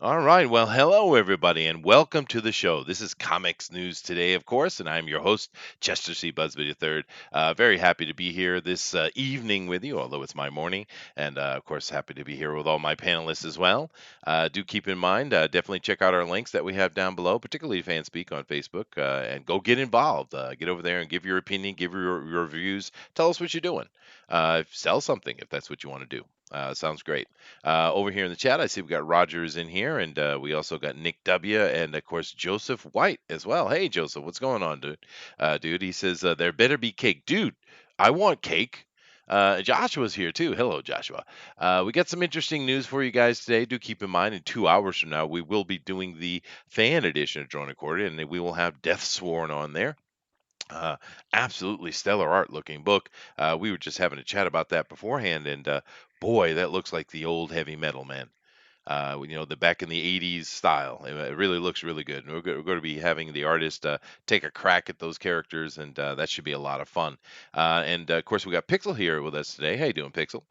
All right. Well, hello, everybody, and welcome to the show. This is Comics News Today, of course, and I'm your host, Chester C. Busby III. Very happy to be here this evening with you, although it's my morning. And, of course, happy to be here with all my panelists as well. Do keep in mind, definitely check out our links that we have down below, particularly FanSpeak on Facebook, and go get involved. Get over there and give your opinion, give your reviews. Tell us what you're doing. Sell something if that's what you want to do. Sounds great. Over here in the chat, I see we got Rogers in here, and we also got Nick W. and of course Joseph White as well. Hey, Joseph, what's going on, dude? Dude, he says there better be cake, dude. I want cake. Joshua's here too. Hello, Joshua. We got some interesting news for you guys today. Do keep in mind, in 2 hours from now, we will be doing the fan edition of Drone Recorded, and we will have Death Sworn on there. Uh, Absolutely stellar art looking book. We were just having a chat about that beforehand, and boy, that looks like the old heavy metal, man. The back in the 80s style. It really looks really good. And we're going to be having the artist take a crack at those characters, and that should be a lot of fun. And of course, we got Pixel here with us today. How you doing, Pixel?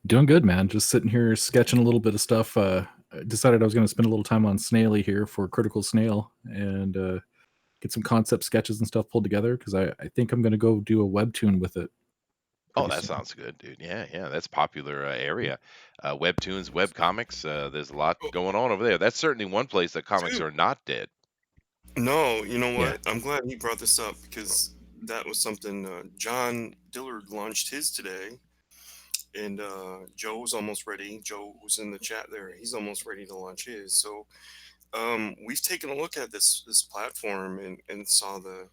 Doing good, man. Just sitting here sketching a little bit of stuff. I decided I was going to spend a little time on Snaily here for Critical Snail and get some concept sketches and stuff pulled together because I think I'm going to go do a webtoon with it Oh, pretty that soon. sounds good, dude. Yeah, yeah, that's popular area. Webtoons, webcomics. There's a lot Oh, going on over there. That's certainly one place that comics dude, are not dead. no, you know Yeah. what? I'm glad he brought this up because that was something John Dillard launched his today, and Joe's almost ready. Joe was in the chat there. He's almost ready to launch his. So we've taken a look at this platform and saw the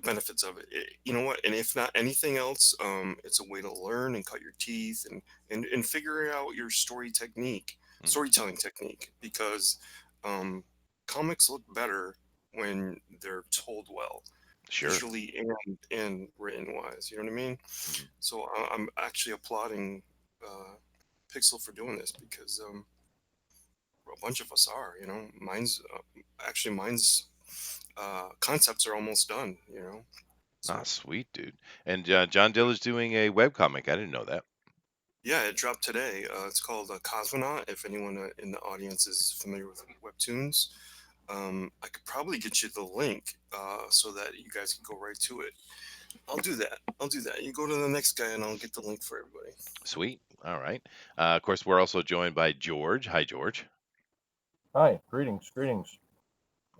benefits of it. You know what? And if not anything else, it's a way to learn and cut your teeth and figure out your Mhm. storytelling technique because um, comics look better when they're told well, Sure. visually and written wise. You know what I mean? Mhm. So I'm actually applauding uh, Pixel for doing this because a bunch of us are. You know, mine's concepts are almost done. You know, Ah, so. sweet, dude. And John Diller's doing a webcomic. I didn't know that. Yeah, it dropped today. It's called Cosmonaut. If anyone in the audience is familiar with webtoons, I could probably get you the link so that you guys can go right to it. I'll do that. I'll do that. You go to the next guy, and I'll get the link for everybody. Sweet. All right. Of course, we're also joined by George. Hi, George. Hi, greetings.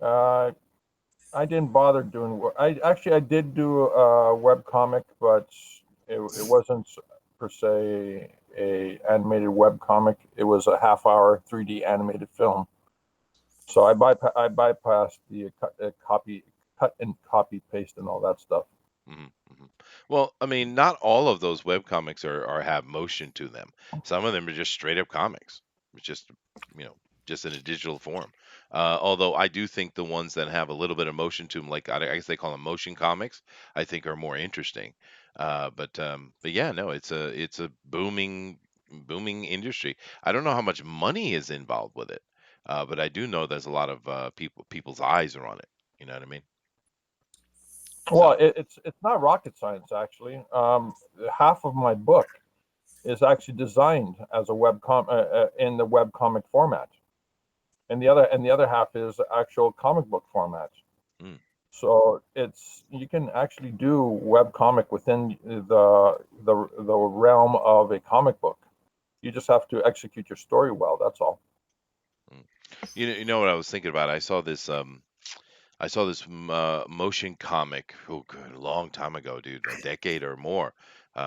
Uh, I didn't bother doing. I did do a web comic, but it wasn't per se a animated web comic. It was a half-hour 3D animated film. So I bypassed the cut and copy paste and all that stuff. hmm hmm Well, I mean, not all of those webcomics are have motion to them. Some of them are just straight up comics. It's just, you know, just in a digital form. Although I do think the ones that have a little bit of motion to them, like I guess they call them motion comics, I think are more interesting. But yeah, no, it's a booming industry. I don't know how much money is involved with it, but I do know there's a lot of people's eyes are on it. You know what I mean? Well, So. it's not rocket science actually. Half of my book is actually designed as a in the web comic format, and the other half is actual comic book format. Mm. So it's you can actually do web comic within the realm of a comic book. You just have to execute your story well. That's all. Mm. You know what I was thinking about? I saw this motion comic. Oh, good, a long time ago, dude, a decade or more,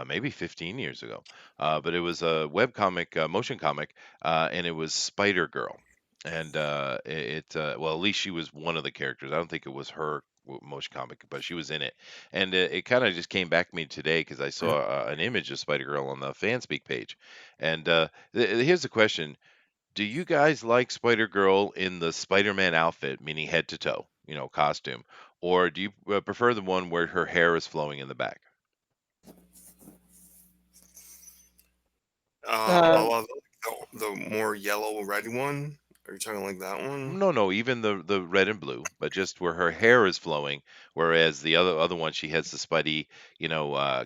maybe 15 years ago. But it was a web comic, motion comic, and it was Spider Girl. And well, at least she was one of the characters. I don't think it was her motion comic, but she was in it. And it kind of just came back to me today because I saw an image of Spider Girl on the Fanspeak page. And here's the question: do you guys like Spider-Girl in the Spider-Man outfit, meaning head to toe, costume, or do you prefer the one where her hair is flowing in the back? Um, Oh, the more yellow red one. Are you talking like that one? No, no, even the red and blue, but just where her hair is flowing, whereas the other one she has the Spidey,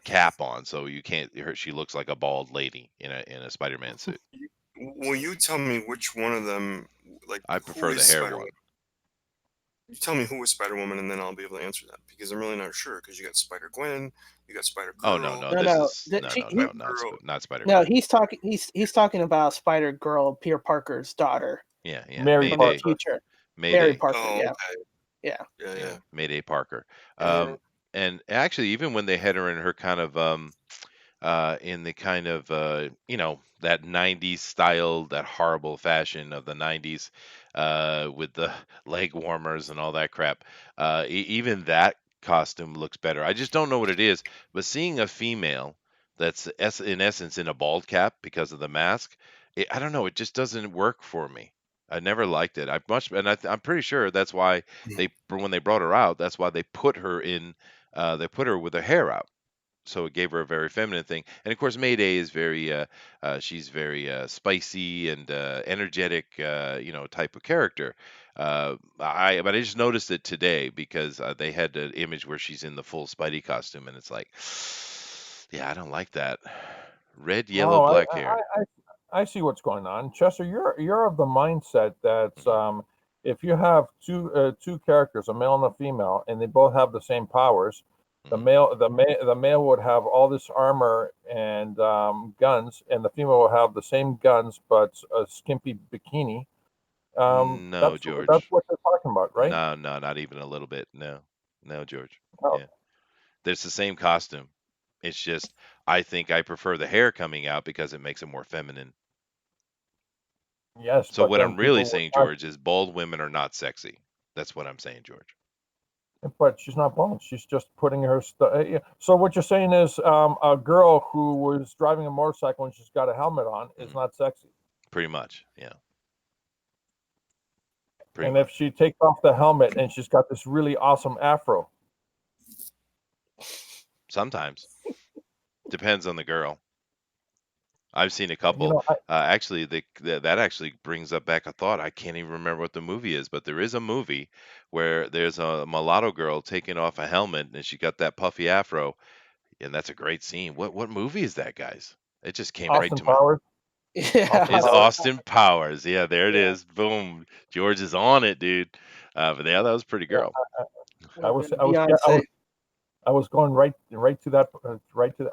cap on, so you can't. She looks like a bald lady in a Spider-Man suit. Will you tell me which one of them, like, I who prefer the is hair Spider one. Woman? You tell me who is Spider Woman, and then I'll be able to answer that because I'm really not sure. Because you got Spider-Gwen, you got Spider Oh no, Girl, no, No, this no, is no, no, no, Spider Girl. not Spider no. Gwen. He's talking about Spider Girl, Peter Parker's daughter Yeah, Mary from the Mayday, Parker. future. Mary Mayday. Parker. Oh, Yeah, okay. yeah. Yeah, Yeah, yeah. Mayday Parker. And And actually, even when they had her in her kind of in the kind of that 90s style, that horrible fashion of the 90s, with the leg warmers and all that crap, even that costume looks better. I just don't know what it is, but seeing a female that's in essence in a bald cap because of the mask, I don't know, it just doesn't work for me. I never liked it. I'm pretty sure that's why when they brought her out, that's why they put her in. They put her with her hair out, so it gave her a very feminine thing. And of course, Mayday is she's very spicy and energetic, type of character. But I just noticed it today because they had an image where she's in the full Spidey costume, and it's like, yeah, I don't like that. Red, yellow, Oh, black hair. I see what's going on, Chester. You're of the mindset that Mhm. if you have two characters, a male and a female, and they both have the same powers, Mhm. the male would have all this armor and guns, and the female will have the same guns but a skimpy bikini. No, That's George. what they're talking about, right? No, no, not even a little bit. No, no, George. Oh, Yeah, there's the same costume. It's just I think I prefer the hair coming out because it makes it more feminine. yes, So but what then I'm really people would saying, not. George, is bald women are not sexy. That's what I'm saying, George. But she's not bald. She's just putting her stuff. Yeah. So what you're saying is, a girl who was driving a motorcycle and she's got a helmet on is Mhm. not sexy. Pretty much, yeah, pretty And if much. she takes off the helmet and she's got this really awesome afro, Sometimes depends on the girl. I've seen a you couple. know, I, Actually, that actually brings up back a thought. I can't even remember what the movie is, but there is a movie where there's a mulatto girl taking off a helmet and she got that puffy afro, and that's a great scene. What movie is that, guys? It just came right Austin to my. Powers, Yeah, Austin Is Powers. Austin Powers. Yeah, there it yeah. is. Boom. George is on it, dude. But yeah, that was a pretty Yeah, girl. Beyonce. I was going right to that,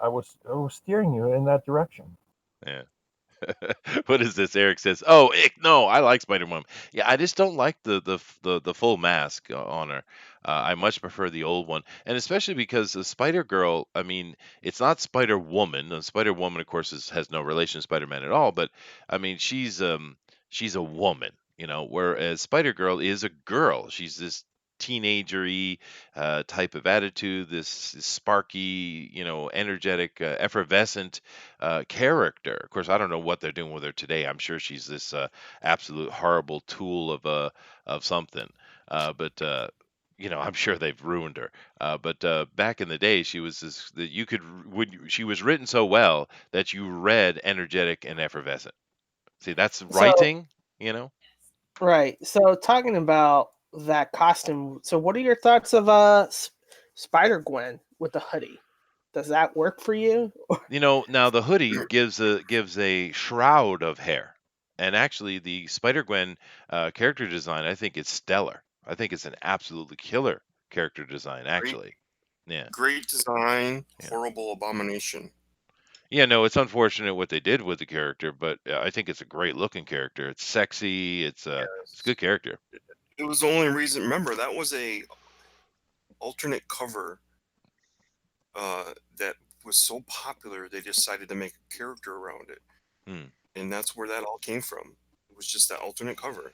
I was steering you in that direction. Yeah. What is this? Eric says, "Oh, ick, no, I like Spider-Woman. Yeah, I just don't like the full mask on her. I much prefer the old one, and especially because the Spider-Girl. I mean, it's not Spider-Woman. Spider-Woman, of course, has no relation to Spider-Man at all. But I mean, she's a woman, whereas Spider-Girl is a girl. She's this teenagery type of attitude, this sparky, energetic, effervescent character. Of course, I don't know what they're doing with her today. I'm sure she's this absolute horrible tool of something. But I'm sure they've ruined her. But back in the day, she was this that you could she was written so well that you read energetic and effervescent. See, that's So writing, you know. right. So talking about that costume. So what are your thoughts of Spider Gwen with the hoodie? Does that work for you? Now the hoodie gives a shroud of hair, and actually the Spider-Gwen character design, I think it's stellar. I think it's an absolutely killer character design, great, actually. Yeah, great design, yeah, horrible abomination. yeah. No, it's unfortunate what they did with the character, but I think it's a great looking character. It's sexy. It's a Yes. good character. It was the only reason. Remember, that was a alternate cover that was so popular they decided to make a character around it, Hmm. and that's where that all came from. It was just that alternate cover.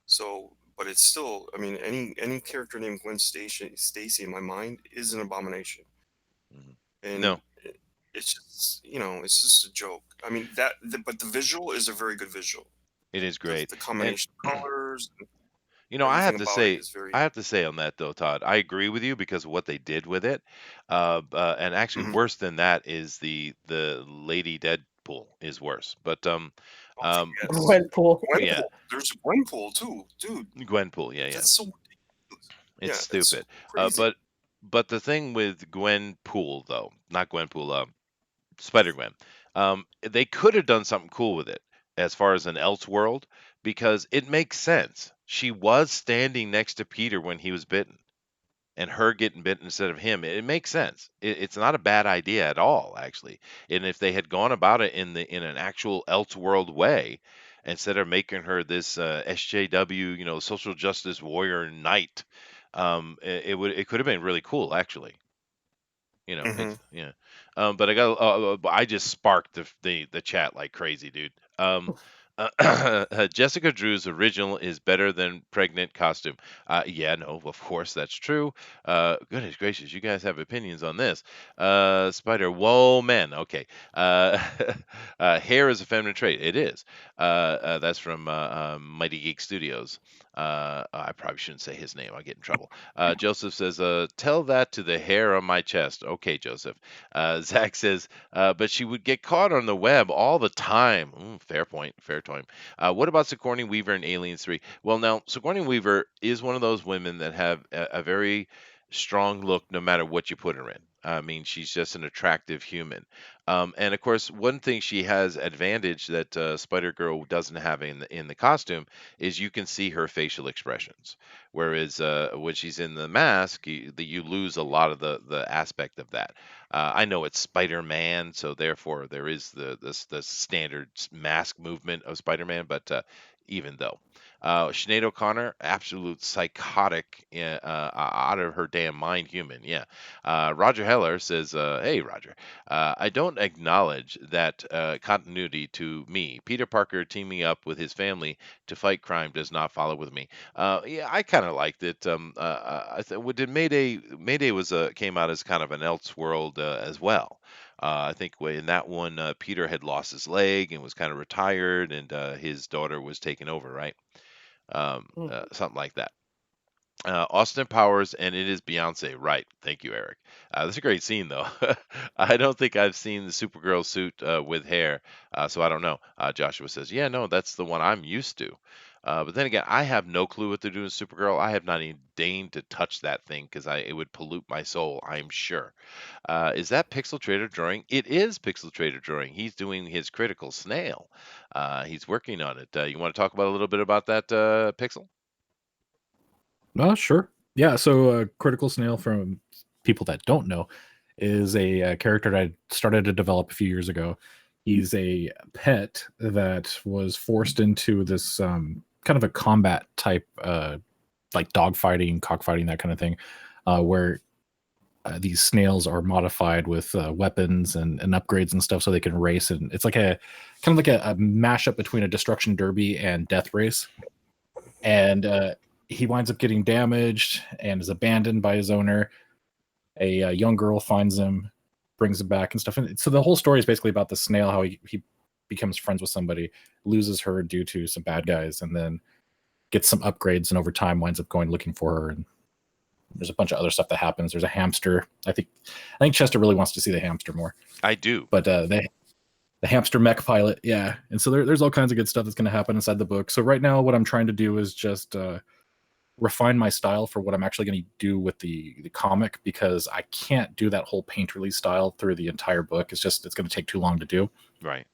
So, but it's still. I mean, any character named Gwen Stacy in my mind is an abomination, Mhm. and No, it's just it's just a joke. I mean but the visual is a very good visual. it is great, The and combination of colors, and I have everything to about it say, is very. on that though, Todd, I agree with you because of what they did with it. And actually, Mhm. worse than that is the Lady Deadpool is worse. But Oh um, yes, Gwenpool. yeah, Gwenpool. There's a Gwenpool too, dude. Gwenpool, yeah, yeah, That's so ridiculous. it's Yeah, it's so stupid. crazy. But the thing with Gwenpool though, not Gwenpool, Spider Gwen, they could have done something cool with it. as far as an Elseworld, because it makes sense. She was standing next to Peter when he was bitten, and her getting bitten instead of him. It makes sense. It's not a bad idea at all, actually. And if they had gone about it in an actual Elseworld way, instead of making her this SJW, social justice warrior knight, it could have been really cool, actually. Hmm. It's yeah. But I just sparked the chat like crazy, dude. Jessica Drew's original is better than pregnant costume. Yeah, no, of course that's true. Goodness gracious, you guys have opinions on this. Spider, whoa, man. Okay. Hair is a feminine trait. It is. That's from Mighty Geek Studios. I probably shouldn't say his name. I'll get in trouble. Joseph says, tell that to the hair on my chest. Okay, Joseph. Zach says, but she would get caught on the web all the time. Fair point. Fair time. What about Sigourney Weaver in Aliens 3? Well, now, Sigourney Weaver is one of those women that have a very strong look no matter what you put her in. I mean, she's just an attractive human. And of course, one thing she has advantage that Spider Girl doesn't have in the costume is you can see her facial expressions. Whereas when she's in the mask, you lose a lot of the aspect of that. I know it's Spider-Man, so therefore there is the standard mask movement of Spider-Man, but even though. Sinead O'Connor, absolute psychotic, out of her damn mind human. Yeah. Roger Heller says, hey, Roger, I don't acknowledge that continuity to me. Peter Parker teaming up with his family to fight crime does not follow with me. Yeah, I kind of liked it. What did Mayday was came out as kind of an Elseworld as well. I think in that one, Peter had lost his leg and was kind of retired, and his daughter was taking over, right? Something like that. Austin Powers, and it is Beyonce. Right. Thank you, Eric. That's a great scene, though. I don't think I've seen the Supergirl suit with hair, so I don't know. Joshua says, yeah, no, that's the one I'm used to. But then again, I have no clue what they're doing with Supergirl. I have not even deigned to touch that thing because it would pollute my soul, I'm sure. Is that Pixel Trader drawing? It is Pixel Trader drawing. He's doing his critical snail. He's working on it. You want to talk about a little bit about that, Pixel? Sure. Yeah, so Critical Snail, from people that don't know, is a character that I started to develop a few years ago. He's a pet that was forced into this kind of a combat type, like dogfighting, cockfighting, that kind of thing, where these snails are modified with weapons and upgrades and stuff so they can race. And it's like a kind of like a mashup between a destruction derby and death race. And he winds up getting damaged and is abandoned by his owner. A young girl finds him, brings him back and stuff. And so the whole story is basically about the snail, how he becomes friends with somebody, loses her due to some bad guys, and then gets some upgrades, and over time winds up going looking for her. And there's a bunch of other stuff that happens. There's a hamster. I think Chester really wants to see the hamster more. I do. But the hamster mech pilot, yeah. And so there's all kinds of good stuff that's going to happen inside the book. So right now what I'm trying to do is just refine my style for what I'm actually going to do with the comic, because I can't do that whole paint release style through the entire book. It's going to take too long to do. Right.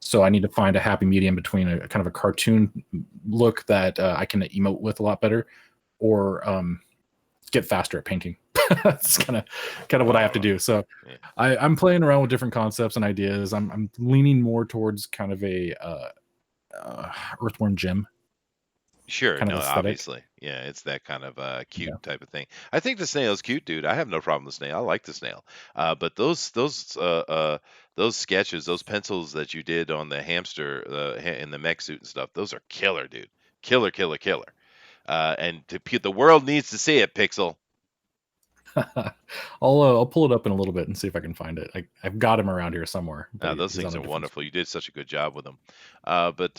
So I need to find a happy medium between a kind of a cartoon look that I can emote with a lot better, or get faster at painting. That's kind of what I have to do. So Yeah. I'm playing around with different concepts and ideas. I'm leaning more towards kind of a Earthworm Jim. Sure, kind of no, aesthetic. obviously. Yeah, it's that kind of cute type of thing. I think the snail's cute, dude. I have no problem with the snail. I like the snail. But those sketches, those pencils that you did on the hamster in the mech suit and stuff, those are killer, dude. Killer, killer, killer. And the world needs to see it, Pixel. I'll pull it up in a little bit and see if I can find it. I've got him around here somewhere. Those things are wonderful. You did such a good job with them. But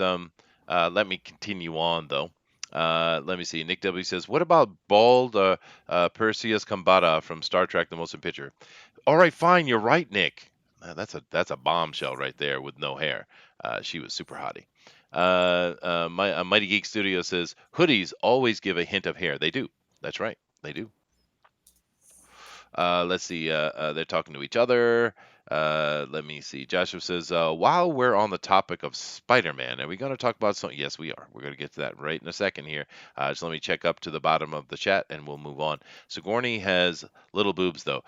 let me continue on, though. Let me see. Nick W says, "What about bald Perseus Kambata from Star Trek: The Motion Picture?" All right, fine. You're right, Nick. That's a bombshell right there with no hair. She was super hottie. Mighty Geek Studio says, "Hoodies always give a hint of hair." They do. That's right. They do. Let's see. They're talking to each other. Let me see. Joshua says, while we're on the topic of Spider-Man, are we going to talk about something? Yes, we are. We're going to get to that right in a second here. Just let me check up to the bottom of the chat and we'll move on. Sigourney has little boobs, though.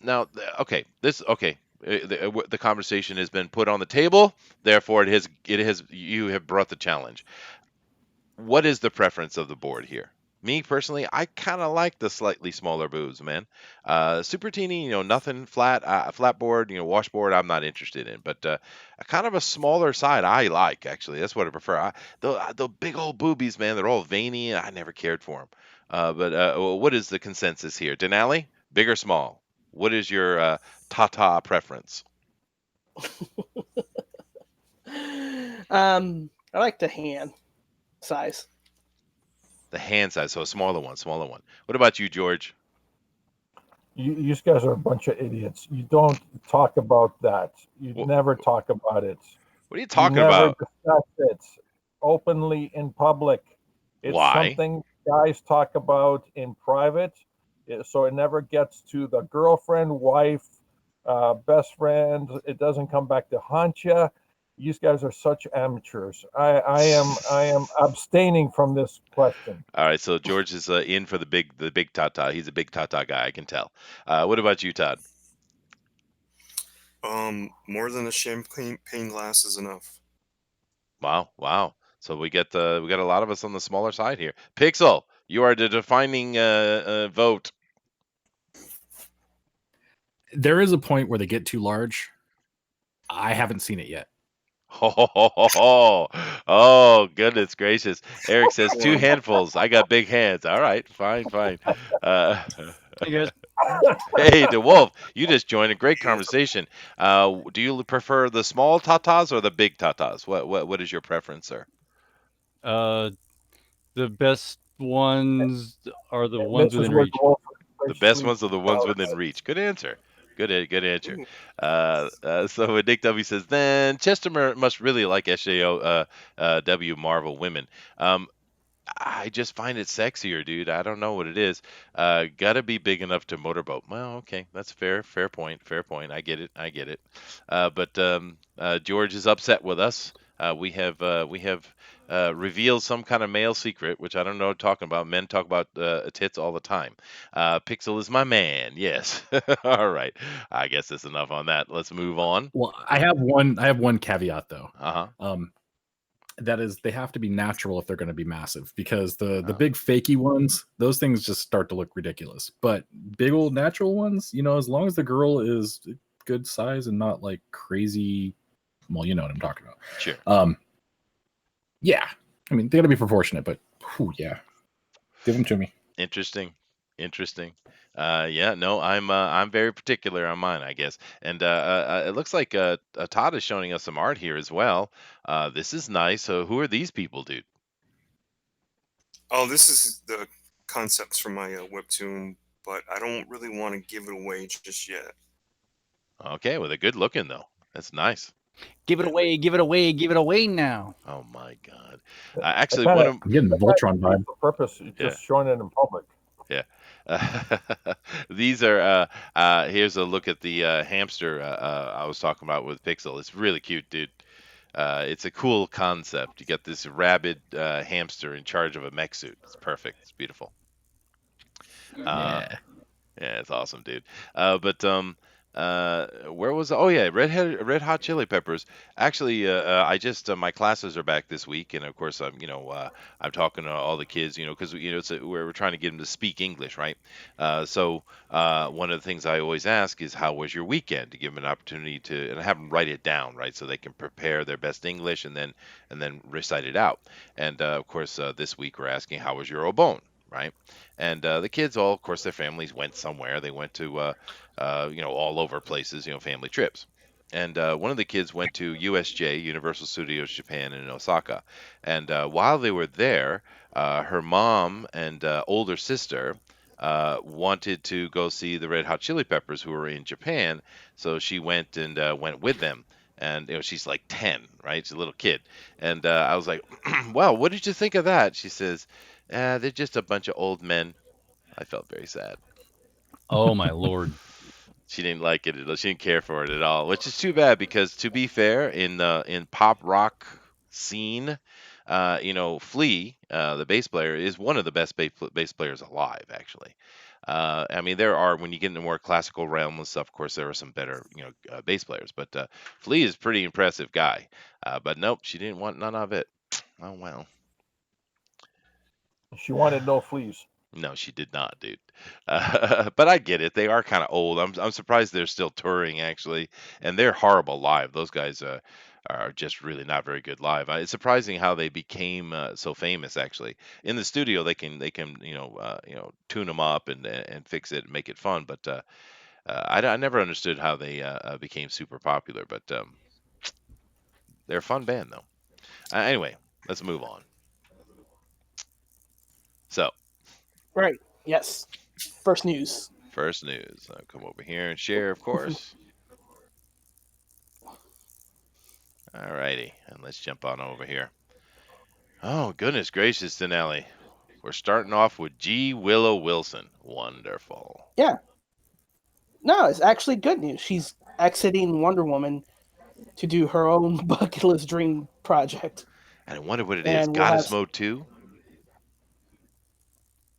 Now, okay, okay. The conversation has been put on the table. Therefore, you have brought the challenge. What is the preference of the board here? Me personally, I kind of like the slightly smaller boobs, man. Super teeny, nothing flat, flat board, washboard. I'm not interested in, but a kind of a smaller side, I like actually. That's what I prefer. The big old boobies, man, they're all veiny. I never cared for them. But what is the consensus here, Denali? Big or small? What is your Tata preference? I like the hand size. The hand size, so a smaller one, smaller one. What about you, George? You guys are a bunch of idiots. You don't talk about that. You never talk about it. What are you talking you never about? discuss it openly in public. It's Why? something guys talk about in private, so it never gets to the girlfriend, wife, best friend. It doesn't come back to haunt you. You guys are such amateurs. I am abstaining from this question. All right, so George is in for the big Tata. He's a big Tata guy, I can tell. What about you, Todd? More than a champagne glass is enough. Wow. So we got a lot of us on the smaller side here. Pixel, you are the defining vote. There is a point where they get too large. I haven't seen it yet. Oh, goodness gracious. Eric says 2 handfuls. I got big hands. All right, fine. I guess. Hey, the wolf, you just joined a great conversation. Do you prefer the small tatas or the big tatas? What is your preference, sir? The best ones are the And ones this is within where reach. The best ones are the ones within reach. Good answer. Good answer. So Nick W says, then Chester must really like SJO W Marvel women. I just find it sexier, dude. I don't know what it is. Gotta be big enough to motorboat. Well, okay, that's fair point. I get it. But George is upset with us. We have revealed some kind of male secret, which I don't know what talking about. Men talk about tits all the time. Pixel is my man. Yes. All right. I guess that's enough on that. Let's move on. Well, I have one caveat though. Uh-huh. That is, they have to be natural if they're going to be massive, because the big fakey ones, those things just start to look ridiculous. But big old natural ones, as long as the girl is good size and not like crazy, well, you know what I'm talking about. Sure. Yeah, I mean, they got to be proportionate, but yeah, give them to me. Interesting. Yeah, no, I'm very particular on mine, I guess. And it looks like Todd is showing us some art here as well. This is nice. So who are these people, dude? Oh, this is the concepts from my webtoon, but I don't really want to give it away just yet. Okay, well, they're good looking though. That's nice. Give it away now. Oh my God! Actually, I'm getting the Voltron vibe. For purpose, just showing it in public. Yeah. These are here's a look at the hamster I was talking about with Pixel. It's really cute, dude. It's a cool concept. You got this rabid hamster in charge of a mech suit. It's perfect. It's beautiful. Yeah, it's awesome, dude. Where was oh yeah, Red Hot Chili Peppers. Actually, I just my classes are back this week, and of course I'm talking to all the kids, because we're trying to get them to speak English, right? So one of the things I always ask is, how was your weekend, to give them an opportunity to, and have them write it down, right, so they can prepare their best English and then recite it out. And of course this week we're asking, how was your Obon, right? And the kids all, of course, their families went somewhere. They went to all over places, family trips. And one of the kids went to USJ, Universal Studios Japan, in Osaka. And while they were there, her mom and older sister wanted to go see the Red Hot Chili Peppers, who were in Japan. So she went went with them. And she's like 10, right? She's a little kid. And I was like, well, what did you think of that? She says, they're just a bunch of old men. I felt very sad. Oh my lord. She didn't like it. She didn't care for it at all, which is too bad because, to be fair, in pop rock scene, Flea, the bass player, is one of the best bass players alive. Actually, I mean, there are when you get into more classical realm and stuff. Of course, there are some better, bass players, but Flea is a pretty impressive guy. But nope, she didn't want none of it. Oh well. She wanted no fleas. No, she did not, dude. But I get it. They are kind of old. I'm surprised they're still touring actually, and they're horrible live. Those guys are just really not very good live. It's surprising how they became so famous. Actually, in the studio they can tune them up and fix it and make it fun. But I never understood how they became super popular. But they're a fun band though. Anyway, let's move on. So Right. Yes. First news. first news. I'll come over here and share, of course. Alrighty, and let's jump on over here. Oh, goodness gracious, Dinale. We're starting off with G. Willow Wilson. Wonderful. Yeah. No, it's actually good news. She's exiting Wonder Woman to do her own bucket list dream project. And I wonder what it is. And we'll Goddess have, Mode 2?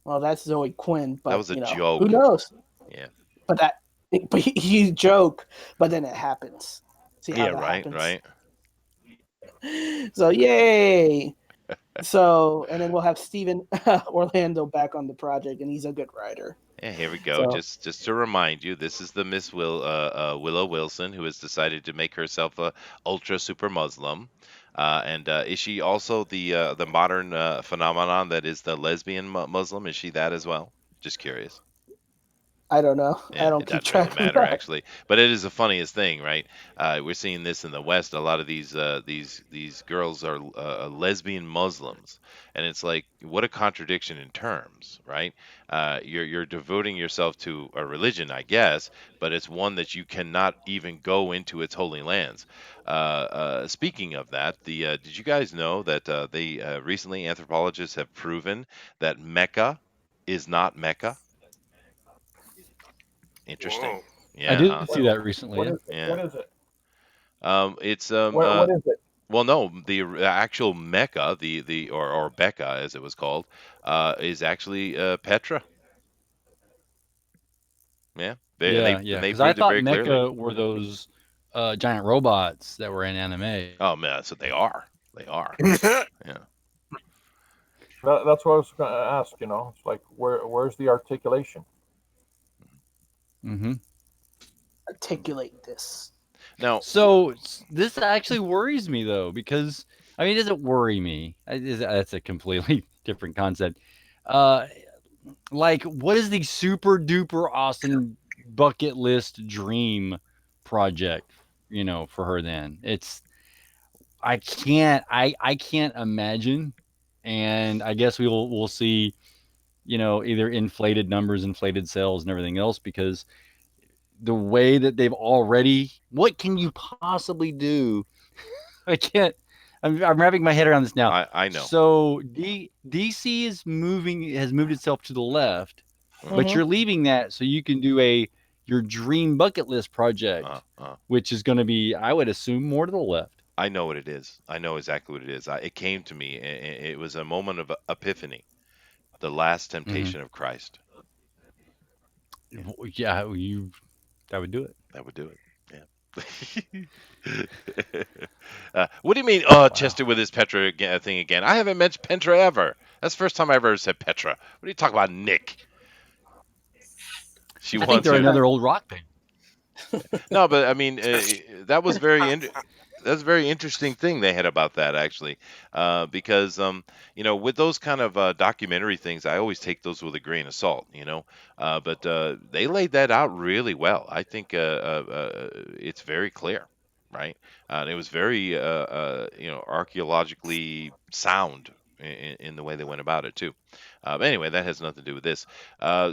well, that's Zoe Quinn, but That was a joke. who knows? Yeah. But you joke, but then it happens. See how Yeah, that right, happens? right. So yay! So and then we'll have Steven Orlando back on the project, and he's a good writer. Yeah, here we go. So- Just to remind you, this is the Miss Willow Wilson who has decided to make herself a ultra super Muslim. And is she also the modern phenomenon that is the lesbian Muslim? Is she that as well? Just curious. I don't know. Yeah, I don't it keep doesn't track really of matter that. actually, but it is the funniest thing, right? We're seeing this in the West. A lot of these girls are lesbian Muslims, and it's like what a contradiction in terms, right? You're devoting yourself to a religion, I guess, but it's one that you cannot even go into its holy lands. Speaking of that, did you guys know that they recently anthropologists have proven that Mecca is not Mecca? Interesting. Whoa. Yeah, I did huh? see that recently. What Yeah. is it? Yeah. What is it? It's What is it? well, no, the actual Mecca, or Becca as it was called, is actually Petra. Yeah, Yeah, and they because I proved it thought very clearly. Mecha were those giant robots that were in anime. Oh man, that's what they are. They are. Yeah. That's what I was going to ask. It's like where's the articulation? Mm-hmm. Articulate this. Now, So this actually worries me though, because I mean, it doesn't worry me. That's a completely different concept. Like, what is the super duper awesome bucket list dream project? For her. Then I can't imagine, and I guess we'll see. Either inflated numbers, inflated sales, and everything else because the way that they've already, what can you possibly do? I can't. I'm wrapping my head around this now. I know. So DC has moved itself to the left, but Mhm. you're leaving that so you can do your dream bucket list project, which is going to be, I would assume, more to the left. I know what it is. I know exactly what it is. It came to me. It was a moment of epiphany. The last temptation of Christ. Yeah, that would do it. That would do it. Yeah. What do you mean, Chester, with his Petra thing again? I haven't mentioned Petra ever. That's the first time I ever said Petra. What are you talking about, Nick? She I think wants they're to. another old rock band. No, but I mean, that was that's a very interesting thing they had about that actually, because with those kind of documentary things, I always take those with a grain of salt, but they laid that out really well. I think it's very clear, right? And it was very archaeologically sound in the way they went about it too. But anyway, that has nothing to do with this.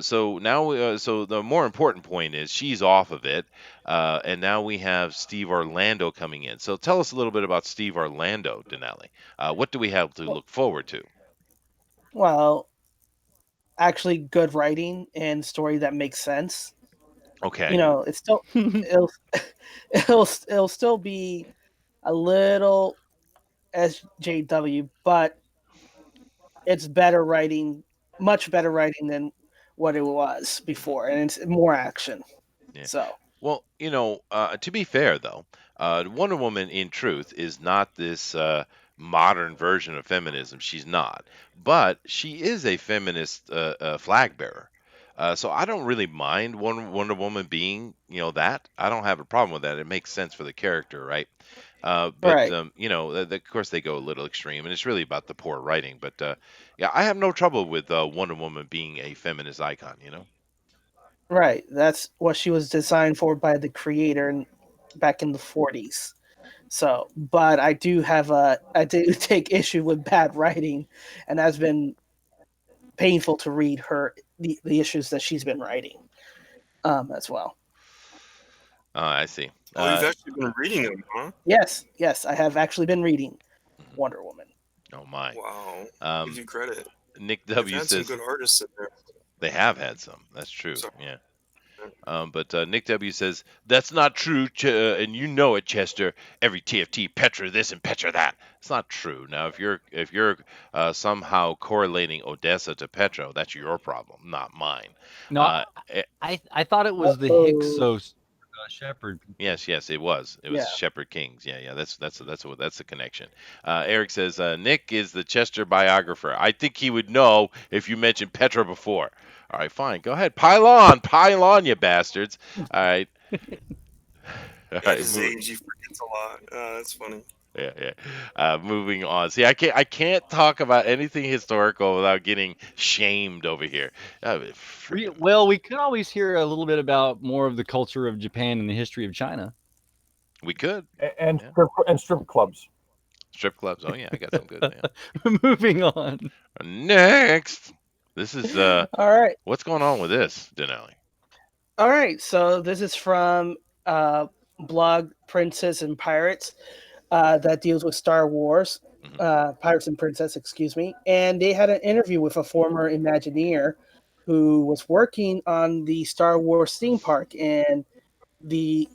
So now, so the more important point is she's off of it, and now we have Steve Orlando coming in. So tell us a little bit about Steve Orlando, Dinale. What do we have to look forward to? Well, actually, good writing and story that makes sense. Okay. You know, it's still it'll it'll still be a little SJW, but it's better writing, much better writing than what it was before, and it's more action. Yeah. So Well, to be fair though, Wonder Woman in truth is not this modern version of feminism. She's not, but she is a feminist flag bearer. So I don't really mind Wonder Woman being, that. I don't have a problem with that. It makes sense for the character, right? But right, of course they go a little extreme, and it's really about the poor writing. But yeah, I have no trouble with Wonder Woman being a feminist icon. right. That's what she was designed for by the creator back in the 40s. So, but I do take issue with bad writing, and that's been painful to read the issues that she's been writing, as well. I see. Oh, you've actually been reading them, huh? Yes, I have actually been reading Mhm. Wonder Woman. Oh my. Wow. Give you credit. Nick They've W had some says good artists in there. they have had some. That's true. Sorry. Yeah. But Nick W says that's not true, and you know it, Chester. Every TFT Petra this and Petra that. It's not true. Now, if you're somehow correlating Odessa to Petra, that's your problem, not mine. No, eh, I thought it was the Uh-oh. Hyksos shepherd. Yes, it was. It was Yeah. Shepherd Kings. Yeah. That's the connection. Eric says Nick is the Chester biographer. I think he would know if you mentioned Petra before. All right, fine. Go ahead. Pile on, you bastards. All right. All At right. his age, he forgets a lot. That's funny. Yeah. Moving on. See, I can't talk about anything historical without getting shamed over here. Well, we could always hear a little bit about more of the culture of Japan and the history of China. We could. And Yeah. strip clubs. Strip clubs. Oh yeah, I got some good. Yeah. Moving on. Next. This is All right. what's going on with this, Dinale? All right. So this is from blog Princess and Pirates, that deals with Star Wars, Pirates and Princess, excuse me. And they had an interview with a former Imagineer who was working on the Star Wars theme park, and the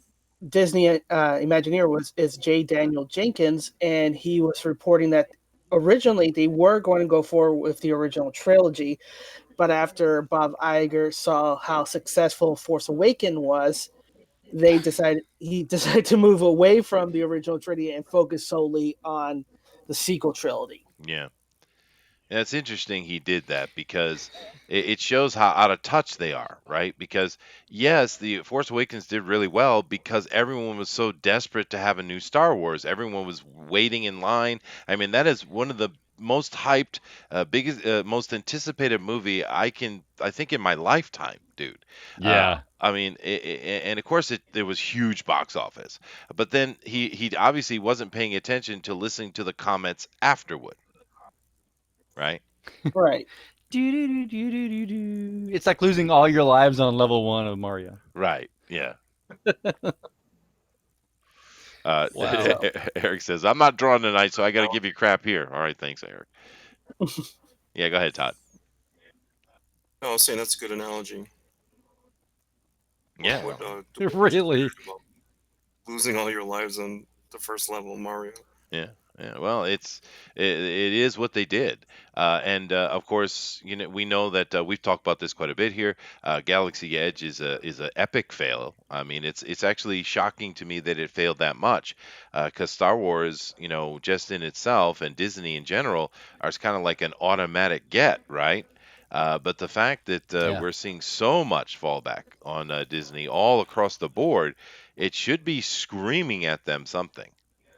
Disney Imagineer is J. Daniel Jenkins, and he was reporting that originally they were going to go forward with the original trilogy, but after Bob Iger saw how successful Force Awakens was, he decided to move away from the original trilogy and focus solely on the sequel trilogy. Yeah. And it's interesting he did that because it shows how out of touch they are, right? Because yes, the Force Awakens did really well because everyone was so desperate to have a new Star Wars. Everyone was waiting in line. I mean, that is one of the most hyped, biggest, most anticipated movie I think in my lifetime, dude. Yeah. I mean, and of course there was huge box office, but then he obviously wasn't paying attention to listening to the comments afterward, right? Right. It's like losing all your lives on level 1 of Mario. Right. Yeah. Wow. Eric says, I'm not drawing tonight, so I got to give you crap here. All right. Thanks, Eric. Yeah, go ahead, Todd. No, I was saying that's a good analogy. Yeah. Really? Losing all your lives on the first level of Mario. Yeah. Well, it is what they did, and of course, we know that we've talked about this quite a bit here. Galaxy Edge is a epic fail. I mean, it's actually shocking to me that it failed that much, because Star Wars, just in itself and Disney in general are kind of like an automatic get, right? But the fact that Yeah. we're seeing so much fallback on Disney all across the board, it should be screaming at them something,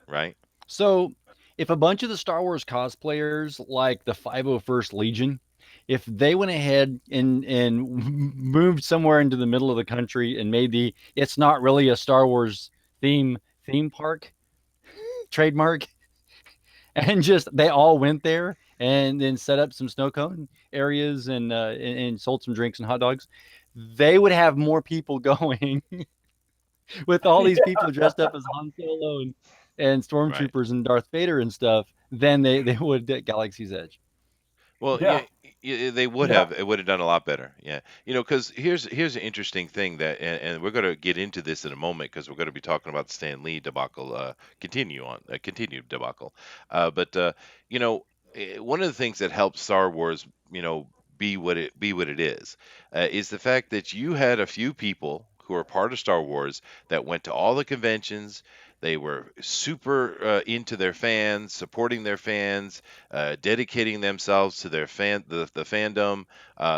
right? So, if a bunch of the Star Wars cosplayers, like the 501st Legion, if they went ahead and moved somewhere into the middle of the country and made it's not really a Star Wars theme park trademark, and just they all went there and then set up some snow cone areas and sold some drinks and hot dogs, they would have more people going with all these people dressed up as Han Solo and stormtroopers and Darth Vader and stuff than they would at Galaxy's Edge. Well, Yeah. They would Yeah. have. It would have done a lot better. Yeah, because here's an interesting thing that, and we're going to get into this in a moment because we're going to be talking about the Stan Lee debacle. Continued debacle. But you know, one of the things that helped Star Wars, be what it is the fact that you had a few people who are part of Star Wars that went to all the conventions. They were super into their fans, supporting their fans, dedicating themselves to the fandom,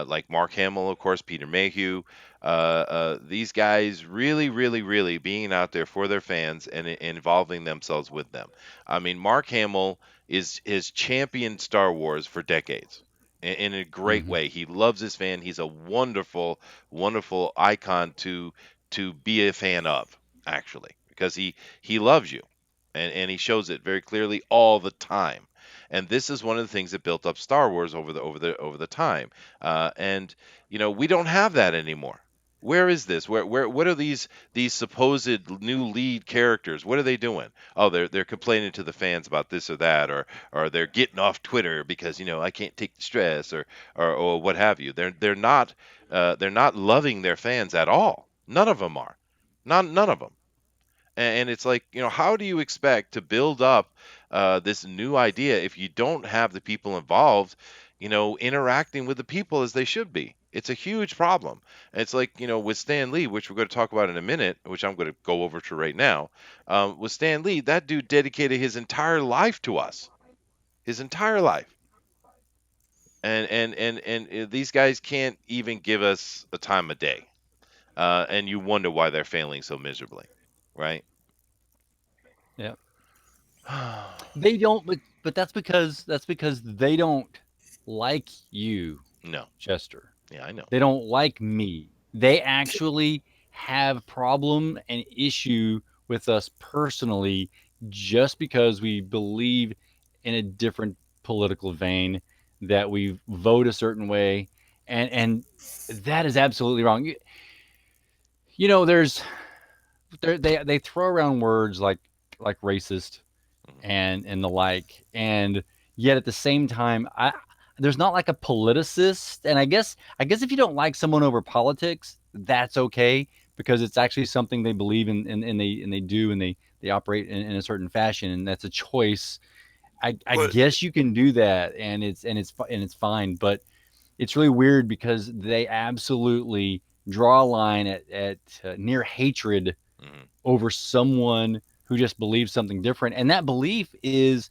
like Mark Hamill, of course, Peter Mayhew. These guys really, really, really being out there for their fans and involving themselves with them. I mean, Mark Hamill is championed Star Wars for decades. In a great Hmm. way. He loves his fan. He's a wonderful, wonderful icon to be a fan of, actually, because he loves you, and he shows it very clearly all the time. And this is one of the things that built up Star Wars over the time. And we don't have that anymore. Where is this? What are these supposed new lead characters? What are they doing? Oh, they're complaining to the fans about this or that, or they're getting off Twitter because I can't take the stress, or what have you. They're not loving their fans at all. None of them are. None of them. And it's like, how do you expect to build up this new idea if you don't have the people involved, interacting with the people as they should be? It's a huge problem. And it's like, with Stan Lee, which we're going to talk about in a minute, which I'm going to go over to right now. With Stan Lee, that dude dedicated his entire life to us, his entire life. And these guys can't even give us a time of day. And you wonder why they're failing so miserably, right? Yeah. They don't, but that's because they don't like you, No. Chester. Yeah, I know. They don't like me. They actually have problem and issue with us personally just because we believe in a different political vein, that we vote a certain way, and that is absolutely wrong. There's they throw around words like racist Mhm. and the like, and yet at the same time, there's not like a politicist. And I guess if you don't like someone over politics, that's okay, because it's actually something they believe in, and they do, and they operate in a certain fashion, and that's a choice. I But guess you can do that, and it's fine. But it's really weird because they absolutely draw a line at near hatred Mhm. over someone who just believes something different, and that belief is,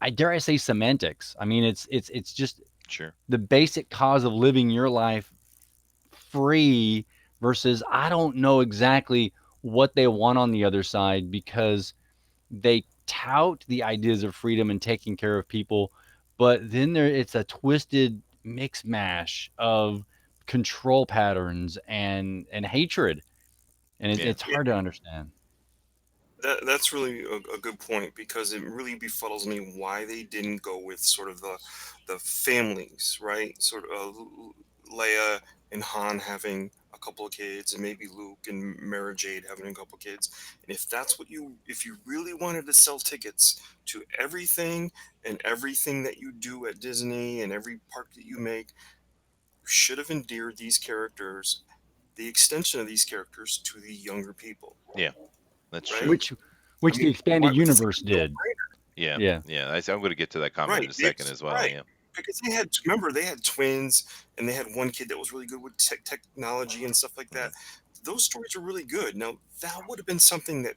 I dare I say, semantics. I mean, it's just Sure. the basic cause of living your life free, versus I don't know exactly what they want on the other side, because they tout the ideas of freedom and taking care of people, but then it's a twisted mix mash of control patterns and hatred, and Yeah. it's hard to understand. that's really a good point, because it really befuddles me why they didn't go with sort of the families, right? Sort of Leia and Han having a couple of kids, and maybe Luke and Mara Jade having a couple of kids. And if you really wanted to sell tickets to everything that you do at Disney and every park that you make, you should have endeared these characters, the extension of these characters, to the younger people, Yeah. That's right? true. which I which the mean, why? expanded It's like universe a did. no-brainer, Yeah. Yeah. Yeah. I'm going to get to that comment right? in a second It's as well. right Yeah. because they had twins, and they had one kid that was really good with technology and stuff like Mhm. that. Those stories are really good. Now that would have been something that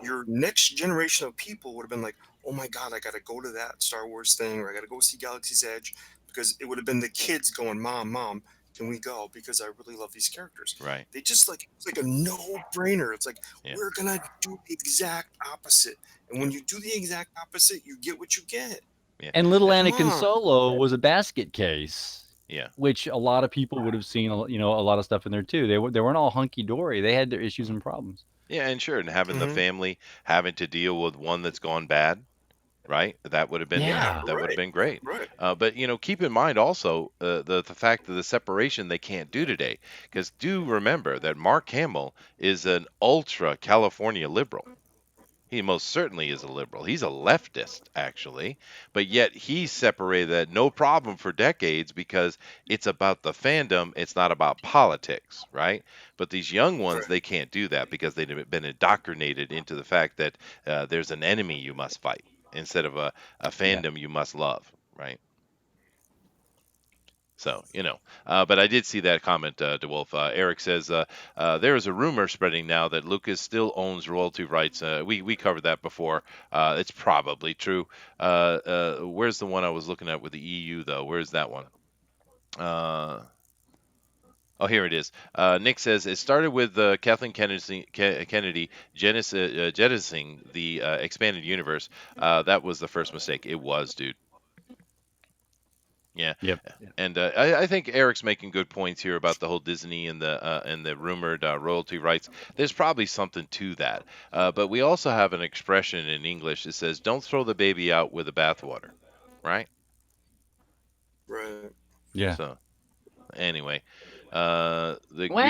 your next generation of people would have been like, oh my god, I got to go to that Star Wars thing, or I got to go see Galaxy's Edge, because it would have been the kids going, mom, can we go? Because I really love these characters. Right. They just like, it's like a no-brainer. It's like, Yeah. we're gonna do the exact opposite, and when you do the exact opposite, you get what you get. Yeah. And little Uh, Come Anakin on. Solo was a basket case, Yeah. which a lot of people would have seen, a lot of stuff in there too. They weren't all hunky dory. They had their issues and problems. Yeah. And sure. And having the Hmm. family having to deal with one that's gone bad, right? That would have been Yeah, Yeah. that would have right, been great. right. But keep in mind also the fact of the separation they can't do today, because do remember that Mark Hamill is an ultra California liberal. He most certainly is a liberal. He's a leftist, actually, but yet he separated that no problem for decades because it's about the fandom. It's not about politics, right? But these young ones, Right. they can't do that because they've been indoctrinated into the fact that there's an enemy you must fight instead of a Yeah. fandom you must love, right? So, but I did see that comment, DeWolf. Eric says there is a rumor spreading now that Lucas still owns royalty rights. We covered that before. It's probably true. Where's the one I was looking at with the EU though? Where's that one? Oh, here it is. Nick says it started with Kathleen Kennedy jettisoning the expanded universe. That was the first mistake. It was, dude. Yeah, Yep. and I think Eric's making good points here about the whole Disney and the rumored royalty rights. There's probably something to that, but we also have an expression in English that says, "Don't throw the baby out with the bathwater," right? Right. Yeah. So anyway, the Greek, Wah!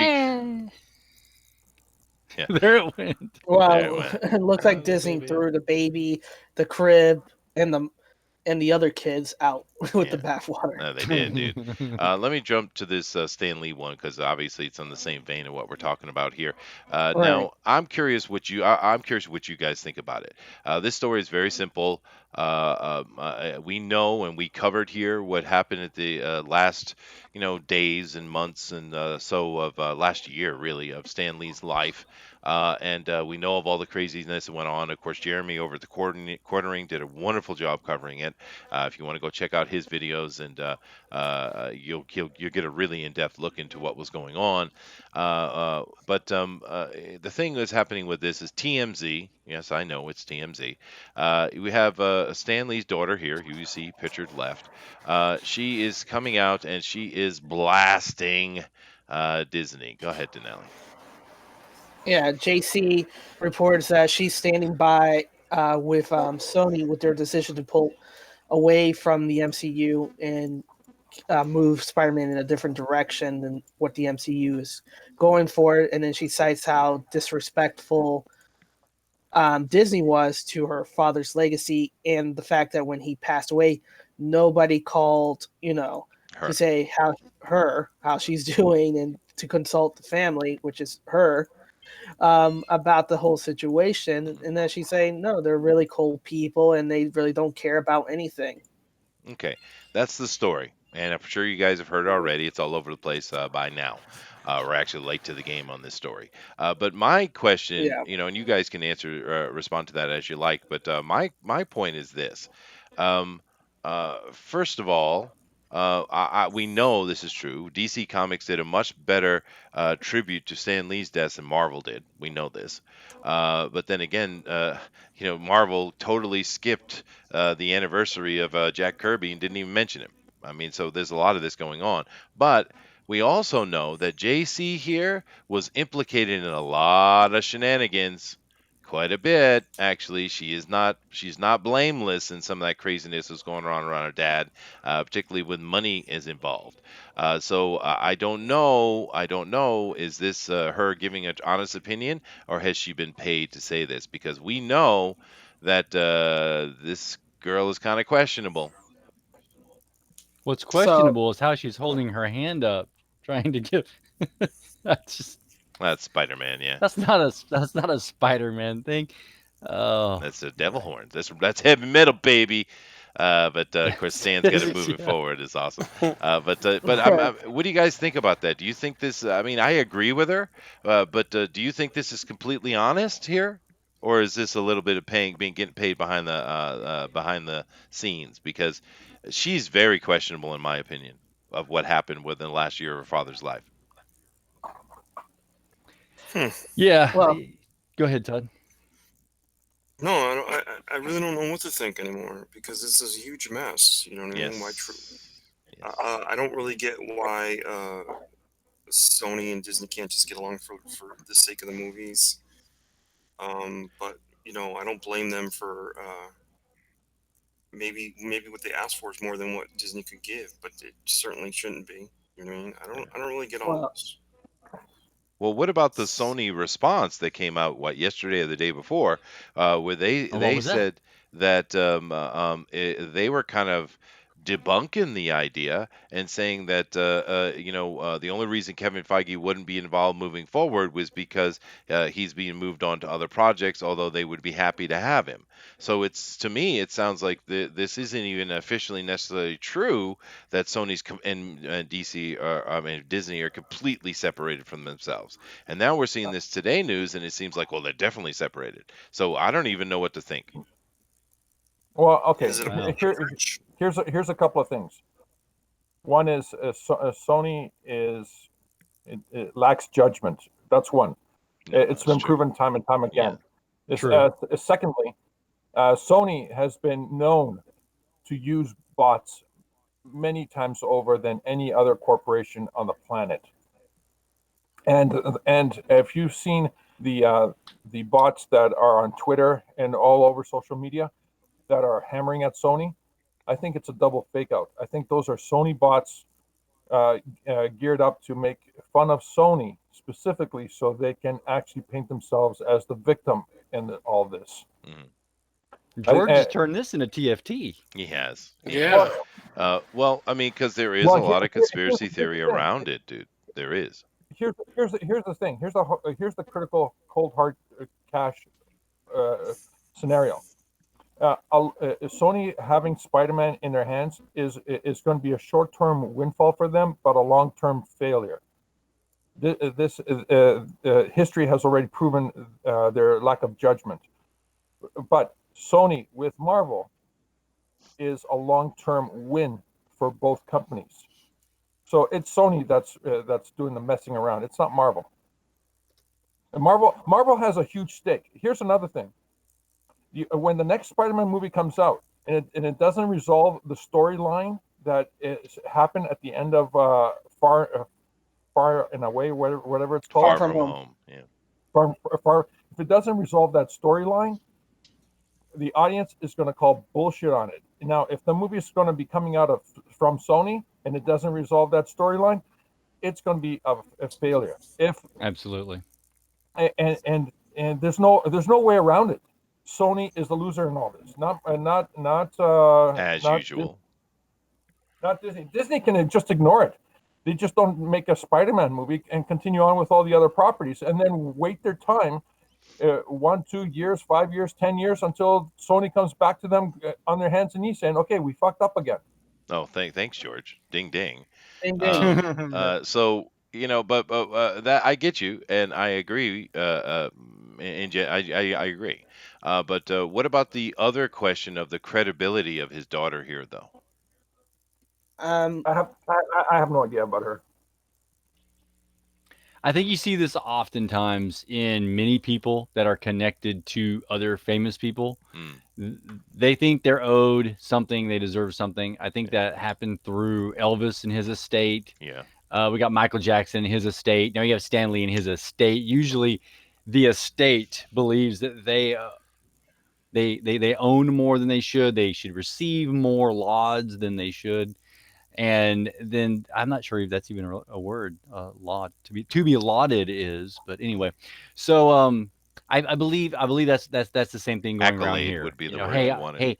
yeah, There it went. there it Well, went. it looks like Disney threw the baby, the crib, and the other kids out with the Yeah. bathwater. They did, dude. Let me jump to this Stan Lee one because obviously it's on the same vein of what we're talking about here. Right. Now, I'm curious what you guys think about it. This story is very simple. We know and we covered here what happened at the last, days and months and so of last year, really, of Stan Lee's life. And we know of all the craziness that went on. Of course, Jeremy over at the quartering did a wonderful job covering it. If you want to go check out his videos, and you'll get a really in-depth look into what was going on. But the thing that's happening with this is TMZ. Yes, I know it's TMZ. We have Stanley's daughter here, who you see pictured left. She is coming out and she is blasting Disney. Go ahead, Denali. Yeah, JC reports that she's standing by with Sony with their decision to pull away from the MCU and move Spider-Man in a different direction than what the MCU is going for. And then she cites how disrespectful Disney was to her father's legacy and the fact that when he passed away, nobody called, to Her. say how she's doing and to consult the family, which is her, about the whole situation. And then she's saying, no, they're really cool people and they really don't care about anything. Okay, that's the story, and I'm sure you guys have heard it already. It's all over the place by now. We're actually late to the game on this story. But my question, Yeah. and you guys can respond to that as you like. But my point is this: um, first of all, we know this is true. DC Comics did a much better tribute to Stan Lee's death than Marvel did. We know this. But then again, Marvel totally skipped the anniversary of Jack Kirby and didn't even mention him. I mean, so there's a lot of this going on. But we also know that JC here was implicated in a lot of shenanigans. Quite a bit, actually. She's not blameless in some of that craziness that's going on around her dad, particularly when money is involved. So I don't know. I don't know. Is this her giving an honest opinion, or has she been paid to say this? Because we know that this girl is kind of questionable. What's So, questionable is how she's holding her hand up, trying to give. That's just That's Spider-Man, yeah. that's not a Spider-Man thing. Oh, That's a devil horn. That's heavy metal, baby. But of course, Stan's got to move it yeah. forward. Is awesome. But what do you guys think about that? Do you think this? I mean, I agree with her. But do you think this is completely honest here, or is this a little bit of getting paid behind the scenes? Because she's very questionable, in my opinion, of what happened within the last year of her father's life. Hmm. Yeah. well, Go ahead, Todd. No, I, don't, I really don't know what to think anymore because this is a huge mess. You know what I mean? Yes. Yes. I don't really get why Sony and Disney can't just get along for the sake of the movies. But I don't blame them for maybe what they asked for is more than what Disney could give, but it certainly shouldn't be. You know what I mean? I don't really get all well, this. Well, what about the Sony response that came out yesterday or the day before, where Oh, what they was that? said that they were kind of debunking the idea and saying that the only reason Kevin Feige wouldn't be involved moving forward was because he's being moved on to other projects, although they would be happy to have him. So it's to me, it sounds like this isn't even officially necessarily true that and DC or I mean Disney are completely separated from themselves. And now we're seeing this today news, and it seems like, well, they're definitely separated. So I don't even know what to think. Well, okay. Is it a Wow. bridge? Here's a couple of things. One is Sony it lacks judgment. That's one. No, It's that's been true. proven time and time Yeah. again. True. Secondly, Sony has been known to use bots many times over than any other corporation on the planet. And if you've seen the bots that are on Twitter and all over social media that are hammering at Sony, I think it's a double fake out. I think those are Sony bots geared up to make fun of Sony specifically, so they can actually paint themselves as the victim in all this. Mhm. George I, has turned this into TFT. He has. He Yeah. has. Well, I mean, because there is a Well, lot of conspiracy here's theory the thing. around it, dude. There is. Here's the thing. Here's the critical cold hard cash scenario. Sony having Spider-Man in their hands is going to be a short-term windfall for them, but a long-term failure. This history has already proven their lack of judgment. But Sony with Marvel is a long-term win for both companies. So it's Sony that's doing the messing around. It's not Marvel. And Marvel has a huge stake. Here's another thing. When the next Spider-Man movie comes out and it doesn't resolve the storyline that happened at the end of Far and Away, whatever it's called. Far From from Home. home. Yeah. Far, if it doesn't resolve that storyline, the audience is going to call bullshit on it. Now, if the movie is going to be coming out from Sony and it doesn't resolve that storyline, it's going to be a failure. Absolutely. And there's no way around it. Sony is the loser in all this. As Not usual. not Disney. Disney can just ignore it. They just don't make a Spider-Man movie and continue on with all the other properties, and then wait their time, 1, 2 years, 5 years, 10 years, until Sony comes back to them on their hands and knees saying, "Okay, we fucked up again." Oh, thanks, George. Ding, ding. Ding, ding. So but that I get you, and I agree. I agree. But what about the other question of the credibility of his daughter here, though? Um, I have no idea about her. I think you see this oftentimes in many people that are connected to other famous people. They think they're owed something, they deserve something. I think that happened through Elvis and his estate. Yeah. We got Michael Jackson and his estate. Now you have Stanley and his estate. Usually, the estate believes that they own more than they should. They should receive more lauds than they should. And then I'm not sure if that's even a word, laud to be lauded is. But anyway, so I believe that's the same thing going around Accolade here. would be You the know, word you wanted.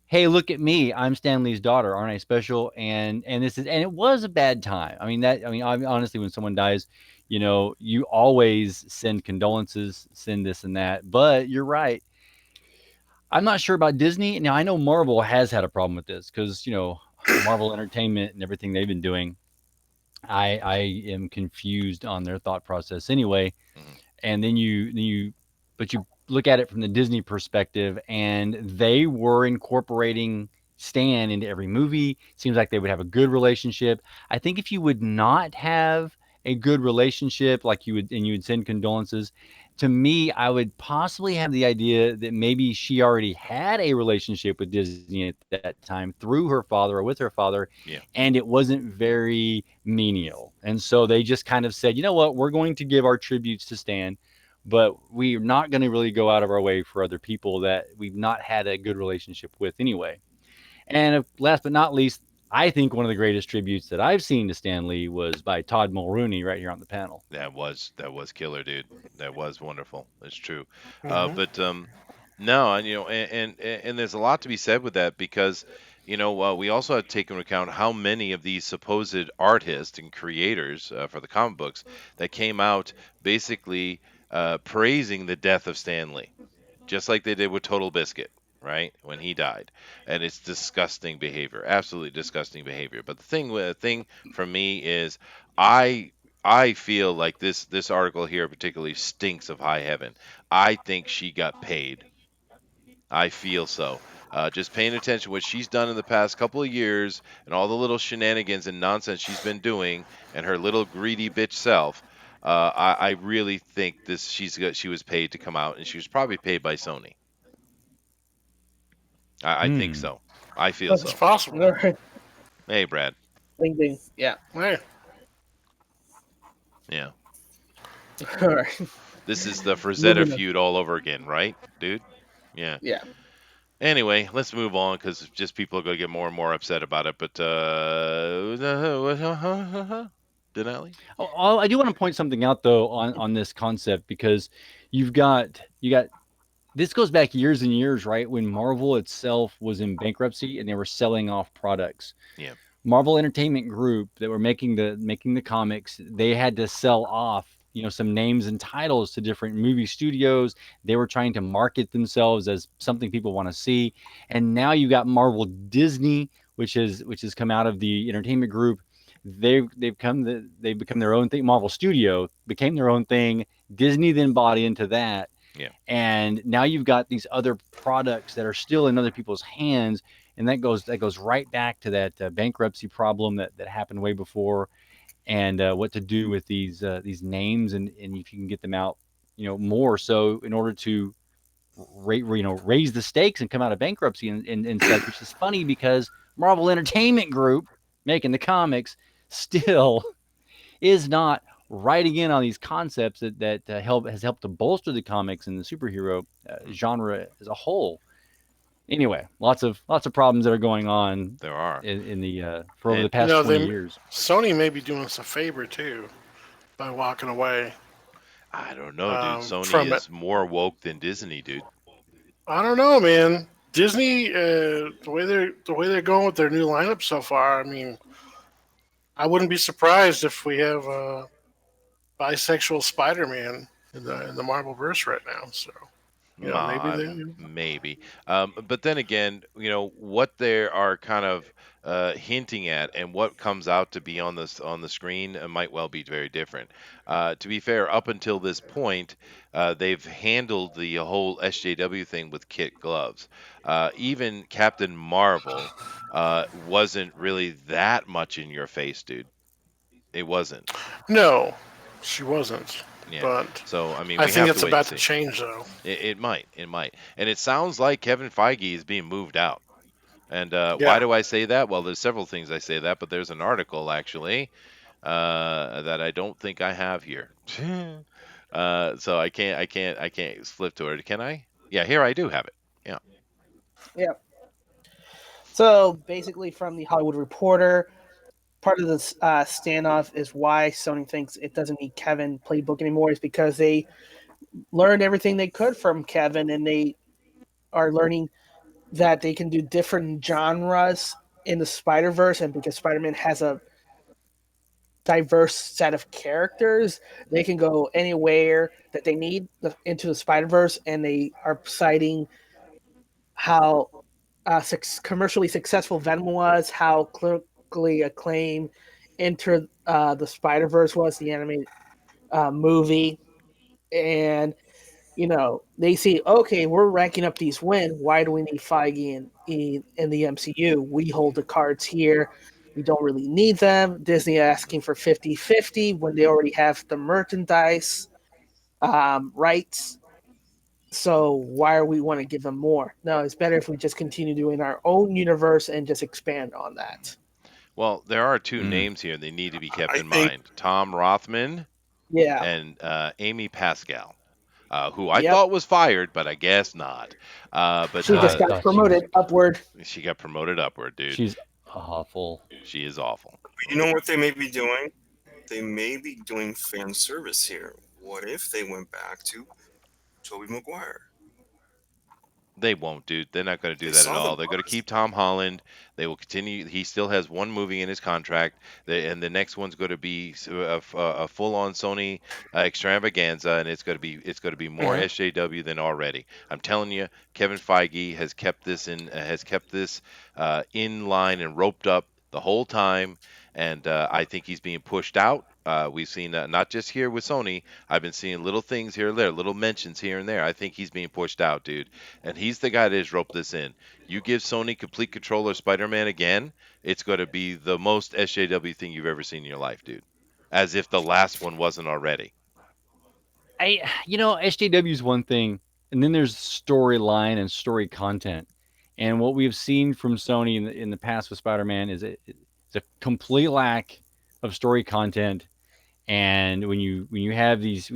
hey, look at me, I'm Stanley's daughter, aren't I special? And it was a bad time. I mean honestly, when someone dies, you always send condolences, send this and that. But you're right. I'm not sure about Disney. Now I know Marvel has had a problem with this because Marvel Entertainment and everything they've been doing. I am confused on their thought process anyway. Mhm. And then you look at it from the Disney perspective, and they were incorporating Stan into every movie. Seems like they would have a good relationship. I think if you would not have a good relationship, like you would send condolences, to me, I would possibly have the idea that maybe she already had a relationship with Disney at that time through her father or with her father, Yeah. and it wasn't very menial. And so they just kind of said, you know what, we're going to give our tributes to Stan, but we're not going to really go out of our way for other people that we've not had a good relationship with anyway. And last but not least, I think one of the greatest tributes that I've seen to Stan Lee was by Todd Mulrooney right here on the panel. That was killer, dude. That was wonderful. It's true. Hmm. But no, and and there's a lot to be said with that because we also have to take into account how many of these supposed artists and creators for the comic books that came out basically praising the death of Stan Lee, just like they did with Total Biscuit, right? When he died. And it's disgusting behavior, absolutely disgusting behavior. But the thing for me is I I feel like this article here particularly stinks of high heaven. I think she got paid. I feel so. Just paying attention to what she's done in the past couple of years and all the little shenanigans and nonsense she's been doing and her little greedy bitch self. I really think she was paid to come out and she was probably paid by Sony. I think so. I feel It's so. possible. All right. Hey, Brad. Ding ding. Yeah. Hey, Yeah. All right. This is the Frazetta Moving on. feud all over again, right, dude? Yeah. Yeah. Anyway, let's move on because just people are going to get more and more upset about it. But, Denali? Oh, I do want to point something out though on this concept because you've got this goes back years and years, right? When Marvel itself was in bankruptcy and they were selling off products. Yeah. Marvel Entertainment Group that were making the comics, they had to sell off, some names and titles to different movie studios. They were trying to market themselves as something people want to see. And now you got Marvel Disney, which has come out of the entertainment group. They've become their own thing. Marvel Studio became their own thing. Disney then bought into that. Yeah. And now you've got these other products that are still in other people's hands, and that goes right back to that bankruptcy problem that happened way before, and what to do with these names, and if you can get them out, more so in order to raise the stakes and come out of bankruptcy and such. Which is funny because Marvel Entertainment Group making the comics still is not writing in on these concepts that has helped to bolster the comics and the superhero genre as a whole. Anyway, lots of problems that are going on There are. in the for over And- the past 20 years. Sony may be doing us a favor too by walking away. I don't know, dude. Sony from is more woke than Disney, dude. I don't know, man. Disney, the way they're going with their new lineup so far. I mean, I wouldn't be surprised if we have a bisexual Spider-Man in the Marvel verse right now. So Maybe. But then again, what they are kind of hinting at and what comes out to be on the screen might well be very different. To be fair, up until this point, they've handled the whole SJW thing with kid gloves. Even Captain Marvel wasn't really that much in your face, dude. It wasn't. no, she wasn't. Yeah. But So I mean, I we think have it's to wait about and to see. change, though. It might. And it sounds like Kevin Feige is being moved out. And why Yeah. do I say that? Well, there's several things I say that, but there's an article actually that I don't think I have here. So I can't flip to it. Can I? Yeah, here I do have it. Yeah. Yeah. So basically, from the Hollywood Reporter, part of this standoff is why Sony thinks it doesn't need Kevin playbook anymore is because they learned everything they could from Kevin, and they are learning that they can do different genres in the Spider-Verse, and because Spider-Man has a diverse set of characters, they can go anywhere that they need into the Spider-Verse, and they are citing how commercially successful Venom was, how critically acclaimed Enter the Spider-Verse was, the animated movie, and they see, okay, we're ranking up these wins. Why do we need Feige in the MCU? We hold the cards here. We don't really need them. Disney asking for 50-50 when they already have the merchandise rights. So why are we want to give them more? No, it's better if we just continue doing our own universe and just expand on that. Well, there are two names here they need to be kept I in think- mind: Tom Rothman Yeah. and Amy Pascal. Who I Yep. thought was fired, but I guess not. But She just thought got she promoted upward. she got promoted upward, dude. She's awful. She is awful. You know what they may be doing? They may be doing fan service here. What if they went back to Tobey Maguire? They won't, dude. They're not going to do They that at saw the all. They're going to buzz. keep Tom Holland. They will continue. He still has one movie in his contract, and the next one's going to be a full-on Sony extravaganza, and it's going to be more Mhm. SJW than already. I'm telling you, Kevin Feige has kept this in line and roped up the whole time, and I think he's being pushed out. We've seen not just here with Sony. I've been seeing little things here and there, little mentions here and there. I think he's being pushed out, dude, and he's the guy that has roped this in. You give Sony complete control of Spider-Man again, it's going to be the most SJW thing you've ever seen in your life, dude. As if the last one wasn't already. SJW is one thing, and then there's storyline and story content. And what we've seen from Sony in the past with Spider-Man is it's a complete lack of story content. And when you have these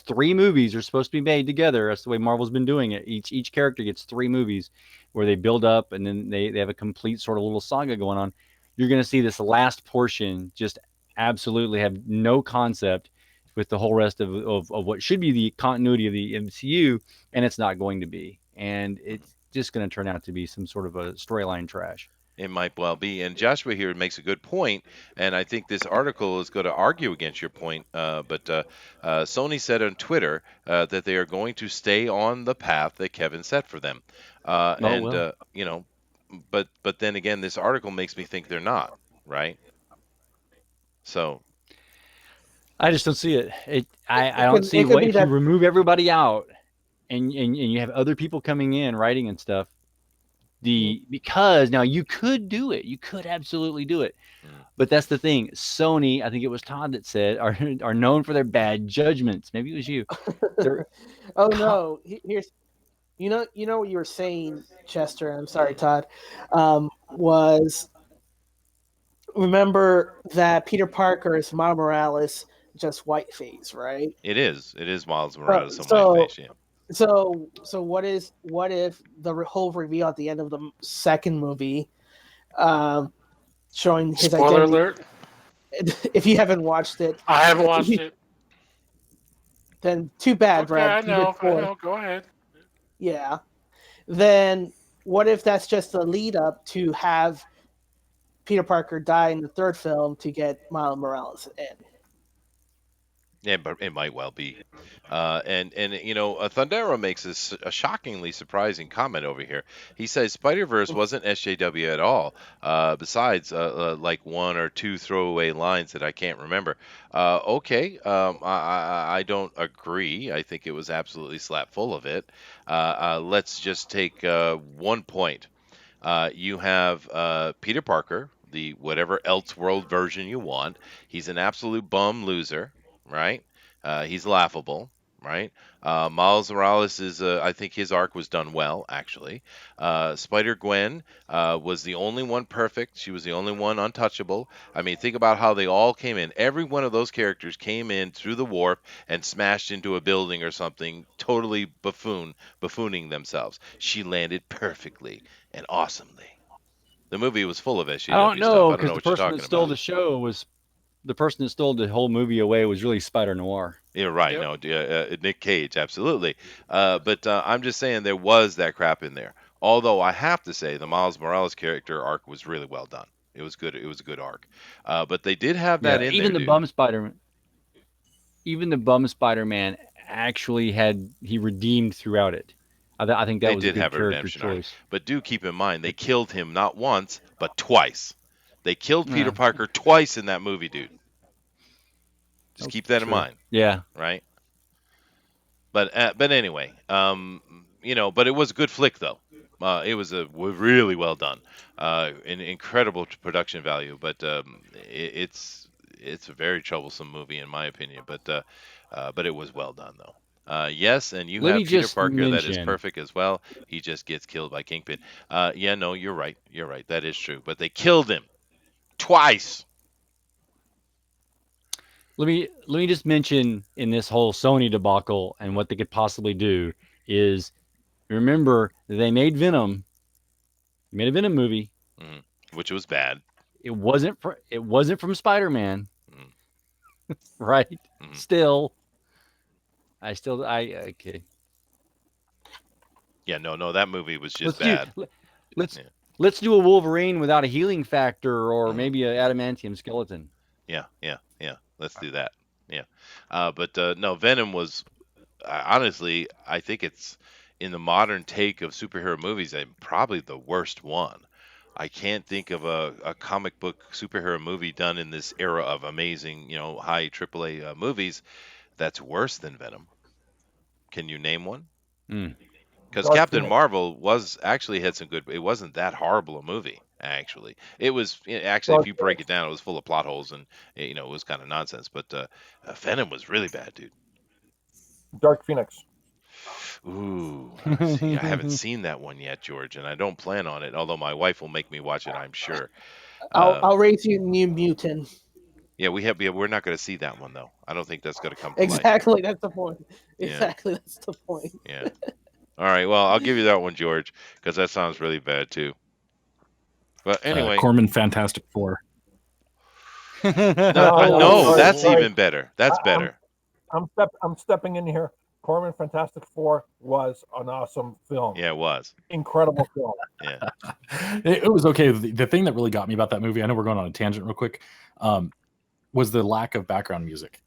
three movies are supposed to be made together, that's the way Marvel's been doing it. Each character gets three movies where they build up and then they have a complete sort of little saga going on. You're going to see this last portion just absolutely have no concept with the whole rest of what should be the continuity of the MCU, and it's not going to be. And it's just going to turn out to be some sort of a storyline trash. It might well be. And Joshua here makes a good point, and I think this article is going to argue against your point. But Sony said on Twitter that they are going to stay on the path that Kevin set for them. Oh And well. but then again, this article makes me think they're not, right? So I just don't see it. I don't see it could what be if you that remove everybody out and you have other people coming in writing and stuff. Because now you could do it. You could absolutely do it. But that's the thing. Sony, I think it was Todd that said, are known for their bad judgments. Maybe it was you. oh no, here's you know what you were saying, Chester. I'm sorry, Todd. Was remember that Peter Parker is Miles Morales, just white face, right? it is. It is Miles So, Morales and so Whiteface, yeah. so what if the whole reveal at the end of the second movie, um, showing his Spoiler identity? alert. If you haven't watched it, I haven't watched it. then too bad, Okay, Brad. I You did know. I spoil. know. Go ahead. Yeah. Then what if that's just a lead up to have Peter Parker die in the third film to get Miles Morales in? Yeah, but it might well be. Thundero makes a shockingly surprising comment over here. He says Spider-Verse wasn't SJW at all. Besides, like one or two throwaway lines that I can't remember. Okay, I don't agree. I think it was absolutely slap full of it. Let's just take 1 point. You have Peter Parker, the whatever Elseworld version you want. He's an absolute bum loser, right? He's laughable, right? Miles Morales is, I think his arc was done well, actually. SpiderGwen was the only one perfect. She was the only one untouchable. I mean, think about how they all came in. Every one of those characters came in through the warp and smashed into a building or something, totally buffooning themselves. She landed perfectly and awesomely. The movie was full of I don't SJW stuff. know I don't because know the what you're person that talking stole about. the show was the person that stole the whole movie away was really Spider Noir. You're right. Yep. No, Nick Cage, absolutely. But I'm just saying there was that crap in there. Although I have to say the Miles Morales character arc was really well done. It was good. It was a good arc. But they did have that Yeah, in there, dude. Even the bum Spider-Man actually he redeemed throughout it. I think that They was a did good have a character redemption arc. choice. But do keep in mind they killed him not once but twice. They killed Peter Yeah, Parker twice in that movie, dude. Just keep that in true. mind, Yeah, right? But anyway, but it was a good flick though. It was really well done, an incredible production value. But it's a very troublesome movie in my opinion. But it was well done though. Yes, and you let have me Peter just Parker that is mention. perfect as well. He just gets killed by Kingpin. Yeah, no, you're right. You're right. That is true. But they killed him twice. Let me just mention in this whole Sony debacle and what they could possibly do is remember they made Venom. They made a Venom movie. Mhm. which was bad. It wasn't from Spider-Man, Mm. right? Mhm. Still, okay. Yeah, no, that movie was just Let's bad. let's Yeah. let's do a Wolverine without a healing factor, or Mhm. maybe an adamantium skeleton. Yeah. Let's do that. Yeah. But no, Venom was honestly, I think it's in the modern take of superhero movies, probably the worst one. I can't think of a comic book superhero movie done in this era of amazing, high AAA movies that's worse than Venom. Can you name one? Mm. Because Dark Captain Phoenix. Marvel had some good. It wasn't that horrible a movie, actually. It was actually, if Dark you break Phoenix. it down, it was full of plot holes and it was kind of nonsense. But Venom was really bad, dude. Dark Phoenix. Ooh, see, I haven't seen that one yet, George, and I don't plan on it. Although my wife will make me watch it, I'm sure. I'll raise you New Mutant. Yeah, we're not going to see that one though. I don't think that's going to come to light. Exactly, that's the point. Yeah. Exactly, that's the point. Yeah. All right. Well, I'll give you that one, George, because that sounds really bad too. But anyway, Corman Fantastic Four. no, sorry, that's sorry. even better. That's better. I'm stepping in here. Corman Fantastic Four was an awesome film. Yeah, it was. Incredible film. Yeah. It was okay. The thing that really got me about that movie, I know we're going on a tangent real quick, was the lack of background music.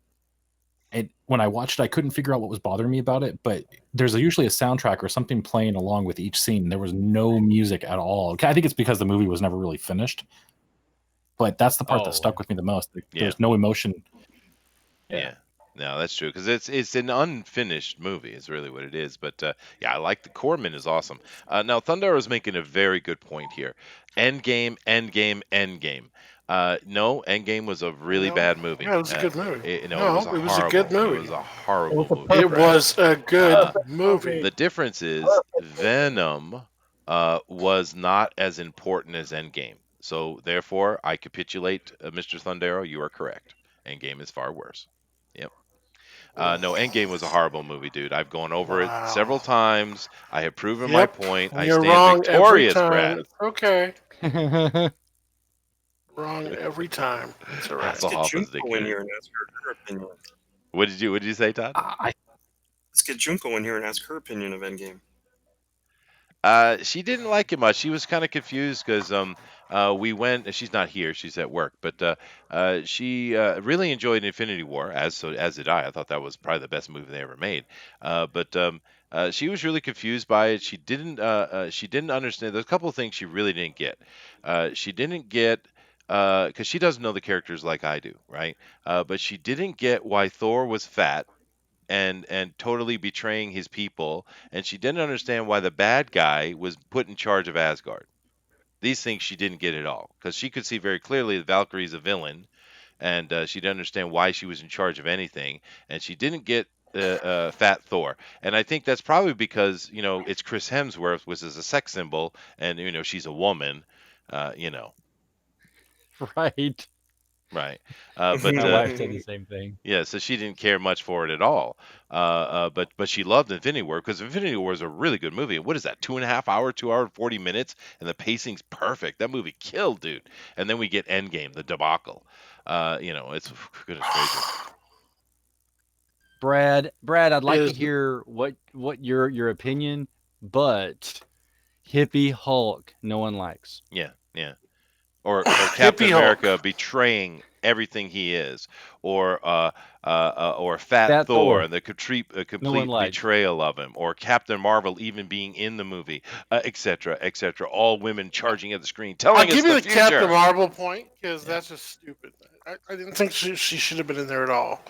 And when I watched it, I couldn't figure out what was bothering me about it, but there's usually a soundtrack or something playing along with each scene. There was no music at all. I think it's because the movie was never really finished, but that's the part that stuck with me the most. There's no emotion. Yeah. No, that's true, because it's an unfinished movie is really what it is. But yeah, I like the Corman is awesome. Now Thunder is making a very good point here. Endgame. No, Endgame was a really bad movie. Yeah, it was a good movie. It was a good movie. It was a horrible movie. It was a good movie. The difference is Venom was not as important as Endgame. So therefore, I capitulate, Mr. Thundero. You are correct. Endgame is far worse. Yep. No, Endgame was a horrible movie, dude. I've gone over it several times. I have proven my point. I You're stand wrong victorious, every Brad. time. Okay. Wrong every time. That's all right. Let's get Junko in here and ask her opinion. What did you say, Todd? Let's get Junko in here and ask her opinion of Endgame. She didn't like it much. She was kind of confused because we went. She's not here. She's at work. But she really enjoyed Infinity War, as did I. I thought that was probably the best movie they ever made. But she was really confused by it. She didn't understand. There's a couple of things she really didn't get. She didn't get, because she doesn't know the characters like I do, right? But she didn't get why Thor was fat and totally betraying his people, and she didn't understand why the bad guy was put in charge of Asgard. These things she didn't get at all, because she could see very clearly that Valkyrie's a villain, and she didn't understand why she was in charge of anything, and she didn't get Fat Thor. And I think that's probably because it's Chris Hemsworth, which is a sex symbol, and she's a woman, Right. Right. But My wife said the same thing. yeah, so she didn't care much for it at all. But she loved Infinity War, because Infinity War is a really good movie. What is that, 2.5 hour, 2 hour and 40 minutes, and the pacing's perfect. That movie killed, dude. And then we get Endgame, the debacle. It's goodness gracious. Brad, I'd like to hear what your opinion, but hippie Hulk, no one likes. Yeah. Or Captain America betraying everything he is, or Fat Thor and the complete betrayal of him, or Captain Marvel even being in the movie, etc., etc. All women charging at the screen, telling us the future. I'll give you the Captain Marvel point, because that's just stupid. I didn't think she should have been in there at all,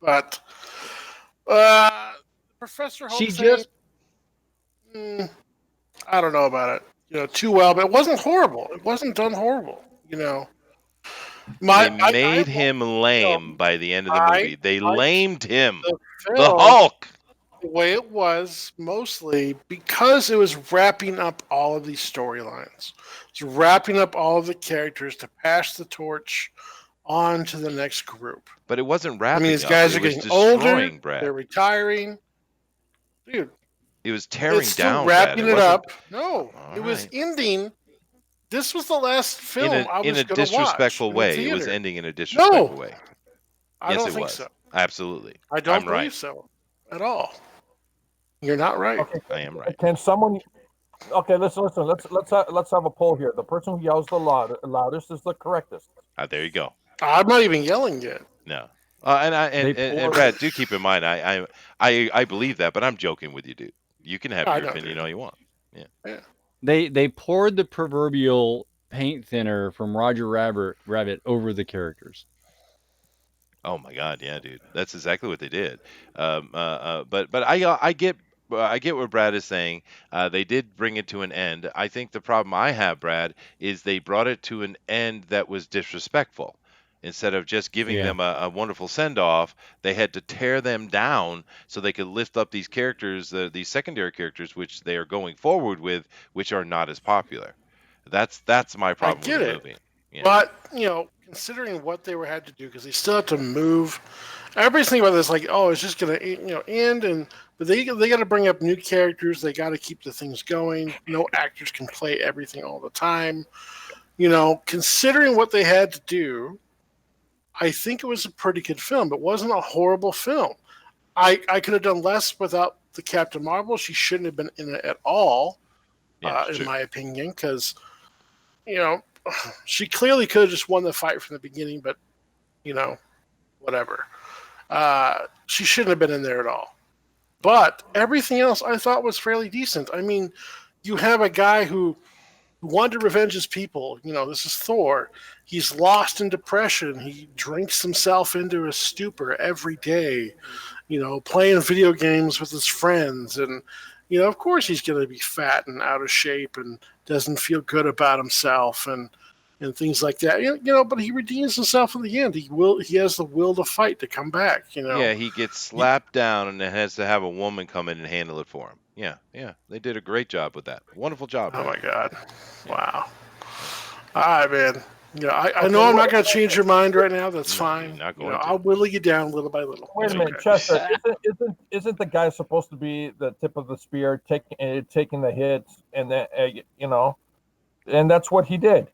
But Professor Hulk, I don't know about it. Too well, but it wasn't horrible. It wasn't done horrible. They made him lame by the end of the movie. They lamed him. The Hulk. The way it was, mostly because it was wrapping up all of these storylines. It's wrapping up all of the characters to pass the torch on to the next group. But it wasn't wrapping up. These guys are getting older. Brad. They're retiring. Dude. It was tearing down. Wrapping it up. No, it was ending This was the last film I in was a going to watch disrespectful in the way. It was theater. ending in a disrespectful No, way. I Yes, don't it think was. so. Absolutely. I don't I'm believe right. so at all. You're not right. Okay, I am right. can someone? Okay, listen. Let's have a poll here. The person who yells the loudest is the correctest. There you go. I'm not even yelling yet. No. And They and poured Brad, do keep in mind, I believe that, but I'm joking with you, dude. You can have I your know, opinion dude. all you want. Yeah. Yeah. they poured the proverbial paint thinner from Roger Rabbit over the characters. Oh my God, yeah, dude. That's exactly what they did. But I get what Brad is saying. They did bring it to an end. I think the problem I have, Brad, is they brought it to an end that was disrespectful. Instead of just giving Yeah. them a wonderful send off, they had to tear them down so they could lift up these characters, these secondary characters, which they are going forward with, which are not as popular. That's my I problem with get the it. movie. Yeah. But, considering what they were had to do, because they still had to move. Everybody's thinking about this like, oh, it's just going to, end. But they got to bring up new characters. They got to keep the things going. No actors can play everything all the time. Considering what they had to do, I think it was a pretty good film. It wasn't a horrible film. I could have done less without the Captain Marvel. She shouldn't have been in it at all, Yeah, in true. my opinion, because, she clearly could have just won the fight from the beginning, but, whatever. She shouldn't have been in there at all. But everything else I thought was fairly decent. I mean, you have a guy who wanted to revenge his people. This is Thor. He's lost in depression. He drinks himself into a stupor every day, playing video games with his friends. And, of course he's going to be fat and out of shape and doesn't feel good about himself and things like that. But he redeems himself in the end. He has the will to fight, to come back, Yeah, he gets slapped down and then has to have a woman come in and handle it for him. Yeah. They did a great job with that. Wonderful job, Oh Brad. my God. Yeah. Wow. All right, man. I know I'm not going to change your mind right now. That's No, fine. you're not going to. I'll whittle you down little by little. Wait It's a minute, okay. Chester. Isn't the guy supposed to be the tip of the spear, taking the hits, and then and that's what he did.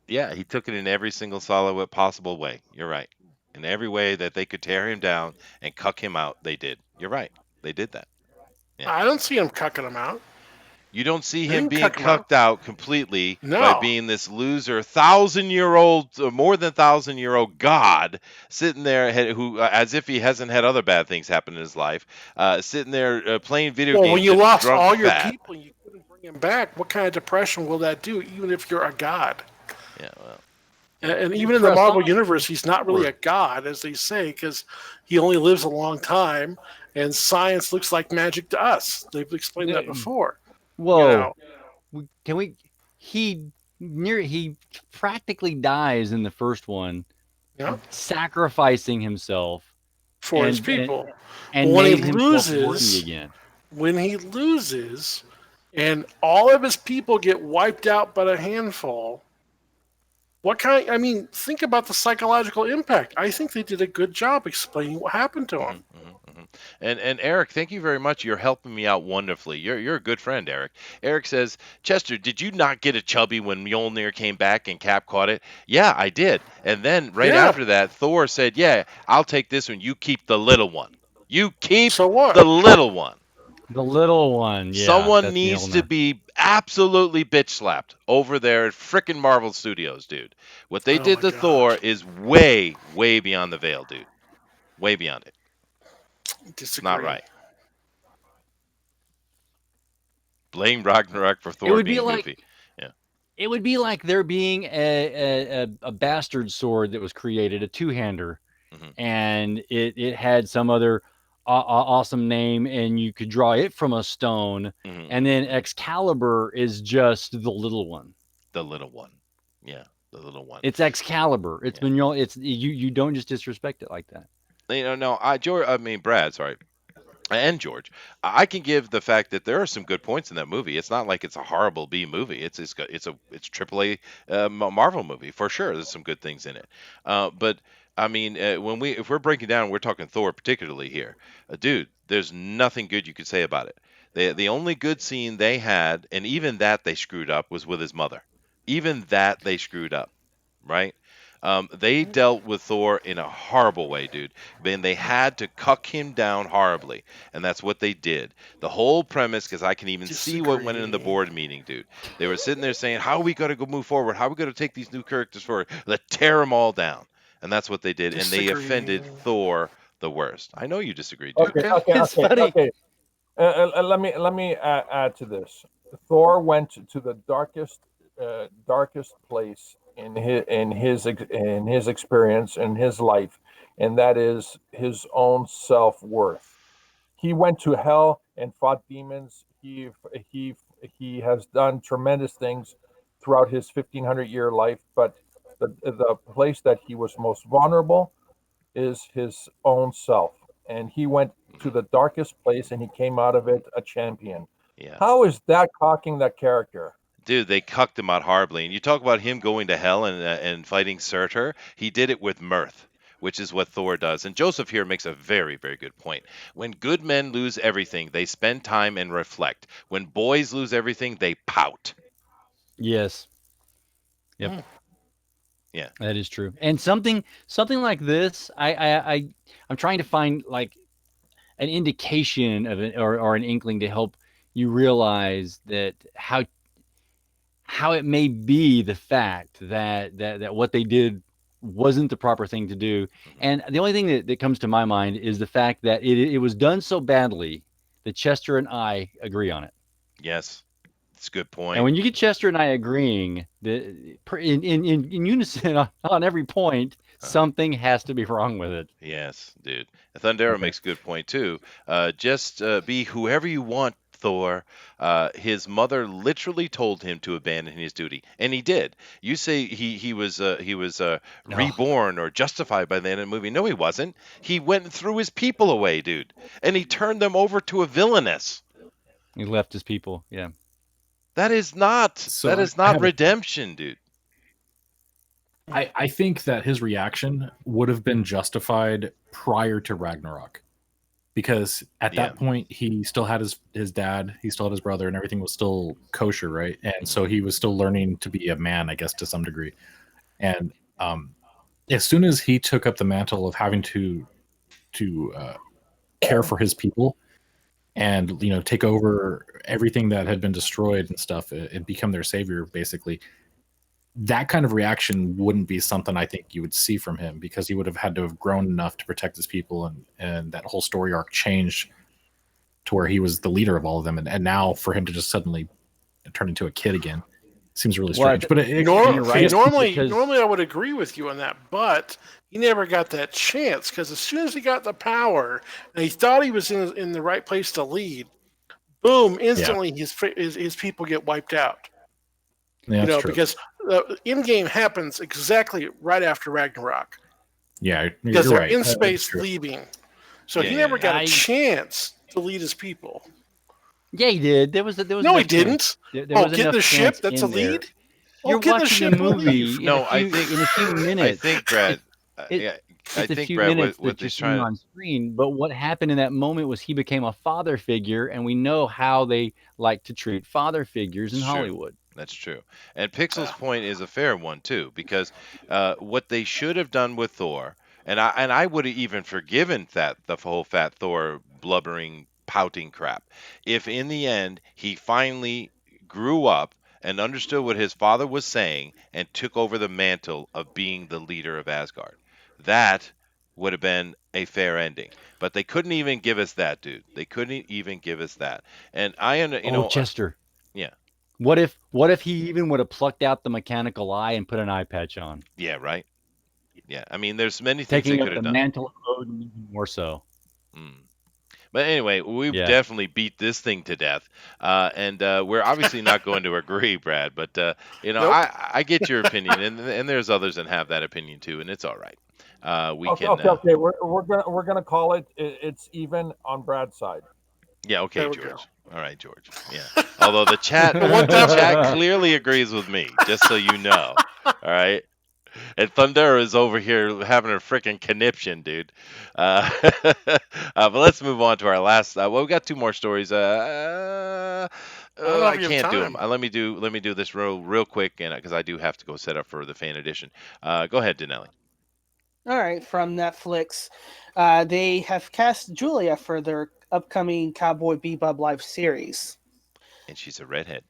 Yeah, he took it in every single solid possible way. You're right. In every way that they could tear him down and cuck him out, they did. You're right. They did that. Yeah. I don't see him cucking him out. You don't see They him didn't being cuck him out. cucked out completely by No. being this loser, 1,000-year-old, more than 1,000-year-old god sitting there, who, as if he hasn't had other bad things happen in his life, sitting there playing video Well, games. when you and lost drunk all your fat. people and you couldn't bring him back, what kind of depression will that do, even if you're a god? Yeah, well, And even in the Marvel universe, he's not really a god, as they say, because he only lives a long time, and science looks like magic to us. They've explained that before. Whoa. He practically dies in the first one, Yeah. sacrificing himself For his and- people. and When he made himself worthy loses- again. When he loses, and all of his people get wiped out by a handful, think about the psychological impact. I think they did a good job explaining what happened to him. And Eric, thank you very much. You're helping me out wonderfully. You're a good friend, Eric. Eric says, Chester, did you not get a chubby when Mjolnir came back and Cap caught it? Yeah, I did. And then right Yeah. after that, Thor said, yeah, I'll take this one. You keep the little one. You keep So what? the little one. The little one. Yeah, Someone that's needs Mjolnir. to be absolutely bitch slapped over there at frickin' Marvel Studios, dude. What they Oh did my to God. Thor is way, way beyond the veil, dude. Way beyond it. Disagree. Not right. Blame Ragnarok for Thor would be being like- goofy. It would be like there being a bastard sword that was created, a two-hander, Mhm. and it had some other awesome name, and you could draw it from a stone, Mhm. and then Excalibur is just the little one. The little one. Yeah, the little one. It's Excalibur. It's Yeah. Mjolnir. It's you don't just disrespect it like that. Brad, sorry, and George, I can give the fact that there are some good points in that movie. It's not like it's a horrible B movie. It's AAA Marvel movie for sure. There's some good things in it. But I mean, if we're breaking down, we're talking Thor particularly here, dude. There's nothing good you could say about it. The only good scene they had, and even that they screwed up, was with his mother. even that they screwed up, right? They dealt with Thor in a horrible way, dude. And they had to cuck him down horribly, and that's what they did. The whole premise, because I can even see what went in the Disagree. board meeting, dude. They were sitting there saying, "How are we going to go move forward? How are we going to take these new characters forward? Let's tear them all down." And that's what they did, and they Disagree. offended Thor the worst. I know you disagree, dude. Okay, Okay. okay, It's okay, funny. okay. Let me add to this. Thor went to the darkest place in his experience in his life, and that is his own self worth. He went to hell and fought demons. He he has done tremendous things throughout his 1,500-year life, but the place that he was most vulnerable is his own self, and he went to Mhm. the darkest place, and he came out of it a champion. Yeah. How is that cocking that character? Dude, they cucked him out horribly. And you talk about him going to hell and fighting Surtur. He did it with mirth, which is what Thor does. And Joseph here makes a very, very good point. When good men lose everything, they spend time and reflect. When boys lose everything, they pout. Yes. Yep. Mm. Yeah. That is true. And something like this, I'm trying to find like an indication of it, or an inkling to help you realize that how it may be the fact that what they did wasn't the proper thing to do. Mhm. And the only thing that comes to my mind is the fact that it was done so badly that Chester and I agree on it. Yes. It's a good And point. when you get Chester and I agreeing in unison on every point, something has to be wrong with it. Yes, dude. Thundera Okay. makes a good point too. Just be whoever you want, Thor. His mother literally told him to abandon his duty, and he did. You say he was No, reborn or justified by the end of the movie. No, he wasn't. He went and threw his people away, dude, and he turned them over to a villainess. he left his people. Yeah. That is not So that I, is I not have redemption, dude. I think that his reaction would have been justified prior to Ragnarok, because at Yeah. that point he still had his dad, he still had his brother, and everything was still kosher, right? And so he was still learning to be a man, I guess, to some degree. And as soon as he took up the mantle of having to care for his people and take over everything that had been destroyed and stuff, and become their savior, basically, that kind of reaction wouldn't be something I think you would see from him, because he would have had to have grown enough to protect his people, and that whole story arc changed to where he was the leader of all of them, and now for him to just suddenly turn into a kid again seems really Well, strange. But and you're right, Normally, because I would agree with you on that, but he never got that chance because as soon as he got the power and he thought he was in the right place to lead, boom! Instantly, his people get wiped out. yeah, that's true. Because the in game happens exactly right after Ragnarok Yeah, because you're they're right. in That's space true. leaving, so Yeah, he yeah, never yeah. got a chance to lead his people. yeah, he did. There was No, he enough chance. didn't. There Oh, was getting enough the ship, chance that's a in there. lead. You're Getting the watching ship, the a lead. movie in No, a few I minutes. think Brad. It, Yeah, I it's a think few Brad. minutes What that you're he's seeing trying. on screen, but what happened in that moment was he became a father figure, and we know how they like to treat father figures in It's true. Hollywood. That's true. And Pixel's point is a fair one too, because what they should have done with Thor, and I would have even forgiven the whole fat Thor blubbering, pouting crap, if in the end he finally grew up and understood what his father was saying and took over the mantle of being the leader of Asgard. That would have been a fair ending. But they couldn't even give us that, dude. They couldn't even give us that. And Chester. yeah. What if he even would have plucked out the mechanical eye and put an eye patch on, Yeah, right. Yeah, I mean, there's many things they taking could up have the done. mantle of Odin even more so? Mm. But anyway, we've Yeah. definitely beat this thing to death, and we're obviously not going to agree, Brad. But Nope. I get your opinion, and there's others that have that opinion too, and it's all right. We Okay, can, okay. We're gonna call it. It's even on Brad's side. yeah, okay, There we go. George. All right, George. Yeah. Although the chat clearly agrees with me, just so you know. All right. And Thunder is over here having a freaking conniption, dude. But let's move on to our last. Well, we got two more stories. I don't know I if you have can't do them. time. Let me do this real quick, and because I do have to go set up for the fan edition. Go ahead, Dinale. All right, from Netflix, they have cast Julia for their upcoming Cowboy Bebop live series. And she's a redhead.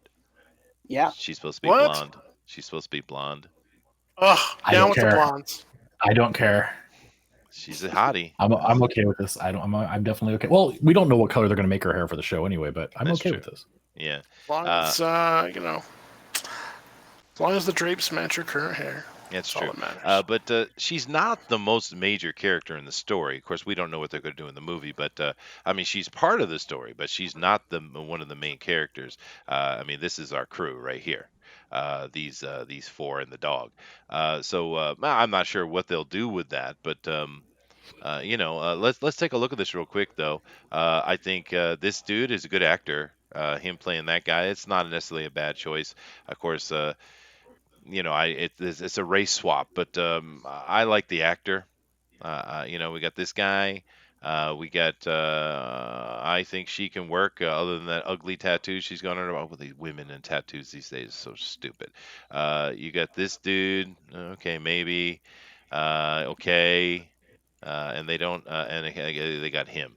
Yeah, She's supposed to be What? blonde. She's supposed to be blonde. Ugh, I down don't with the care. blondes. I don't care. She's a hottie. I'm okay with this. I'm definitely okay. Well, we don't know what color they're going to make her hair for the show anyway, but I'm That's okay true. with this. Yeah. As long as as long as the drapes match her current hair. That's all true. that matters. But she's not the most major character in the story. Of course, we don't know what they're going to do in the movie, but I mean, she's part of the story, but she's not one of the main characters. I mean, this is our crew right here. These four and the dog. So I'm not sure what they'll do with that, but let's take a look at this real quick, though. I think this dude is a good actor. Him playing that guy, it's not necessarily a bad choice. Of course, it's a race swap, but I like the actor. We got this guy. We got. I think she can work. Other than that ugly tattoo she's going on. With these women and tattoos these days is so stupid. You got this dude. Okay, maybe. Okay. And they don't. And they got him.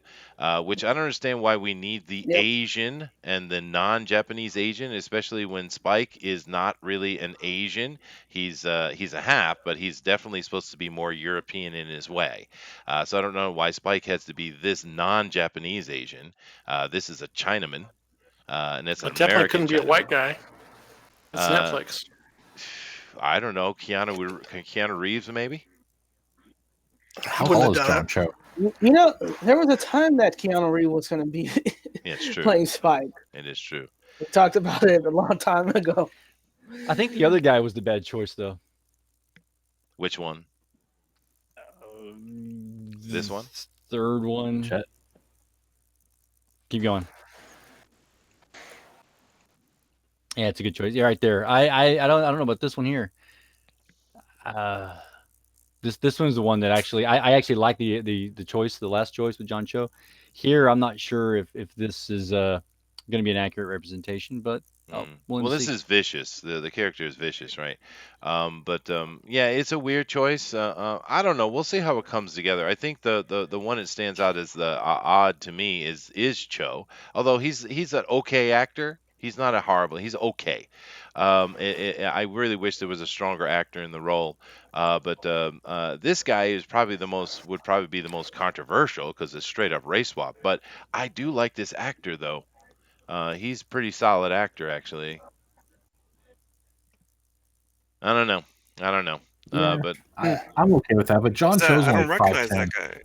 Which I don't understand why we need the Yep. Asian and the non-Japanese Asian, especially when Spike is not really an Asian. He's a half, but he's definitely supposed to be more European in his way. So I don't know why Spike has to be this non-Japanese Asian. This is a Chinaman, and it's an It definitely American couldn't be a white Chinaman. guy. It's Uh, Netflix. I don't know. Keanu Reeves, maybe. How wouldn't tall have is done John it. Cho? you know, there was a time that Keanu Reeves was going to be Yeah, it's true. playing Spike. It is true. We talked about it a long time ago. I think the other guy was the bad choice, though. Which one? This one? Third one. Chet? Keep going. Yeah, it's a good choice. Yeah, right there. I don't know about this one here. This one's the one that actually I actually like the choice, the last choice with John Cho. Here, I'm not sure if this is going to be an accurate representation, but Well, this is Vicious. The character is Vicious, right? Yeah, it's a weird choice. I don't know. We'll see how it comes together. I think the one that stands out as the odd to me is Cho. Although he's an okay actor. He's not a horrible. He's okay. I really wish there was a stronger actor in the role. But this guy would probably be the most controversial because it's straight up race swap. But I do like this actor though. He's a pretty solid actor, actually. I don't know. Yeah. But I'm okay with that. But John Cho's I only don't recognize 5'10". that guy.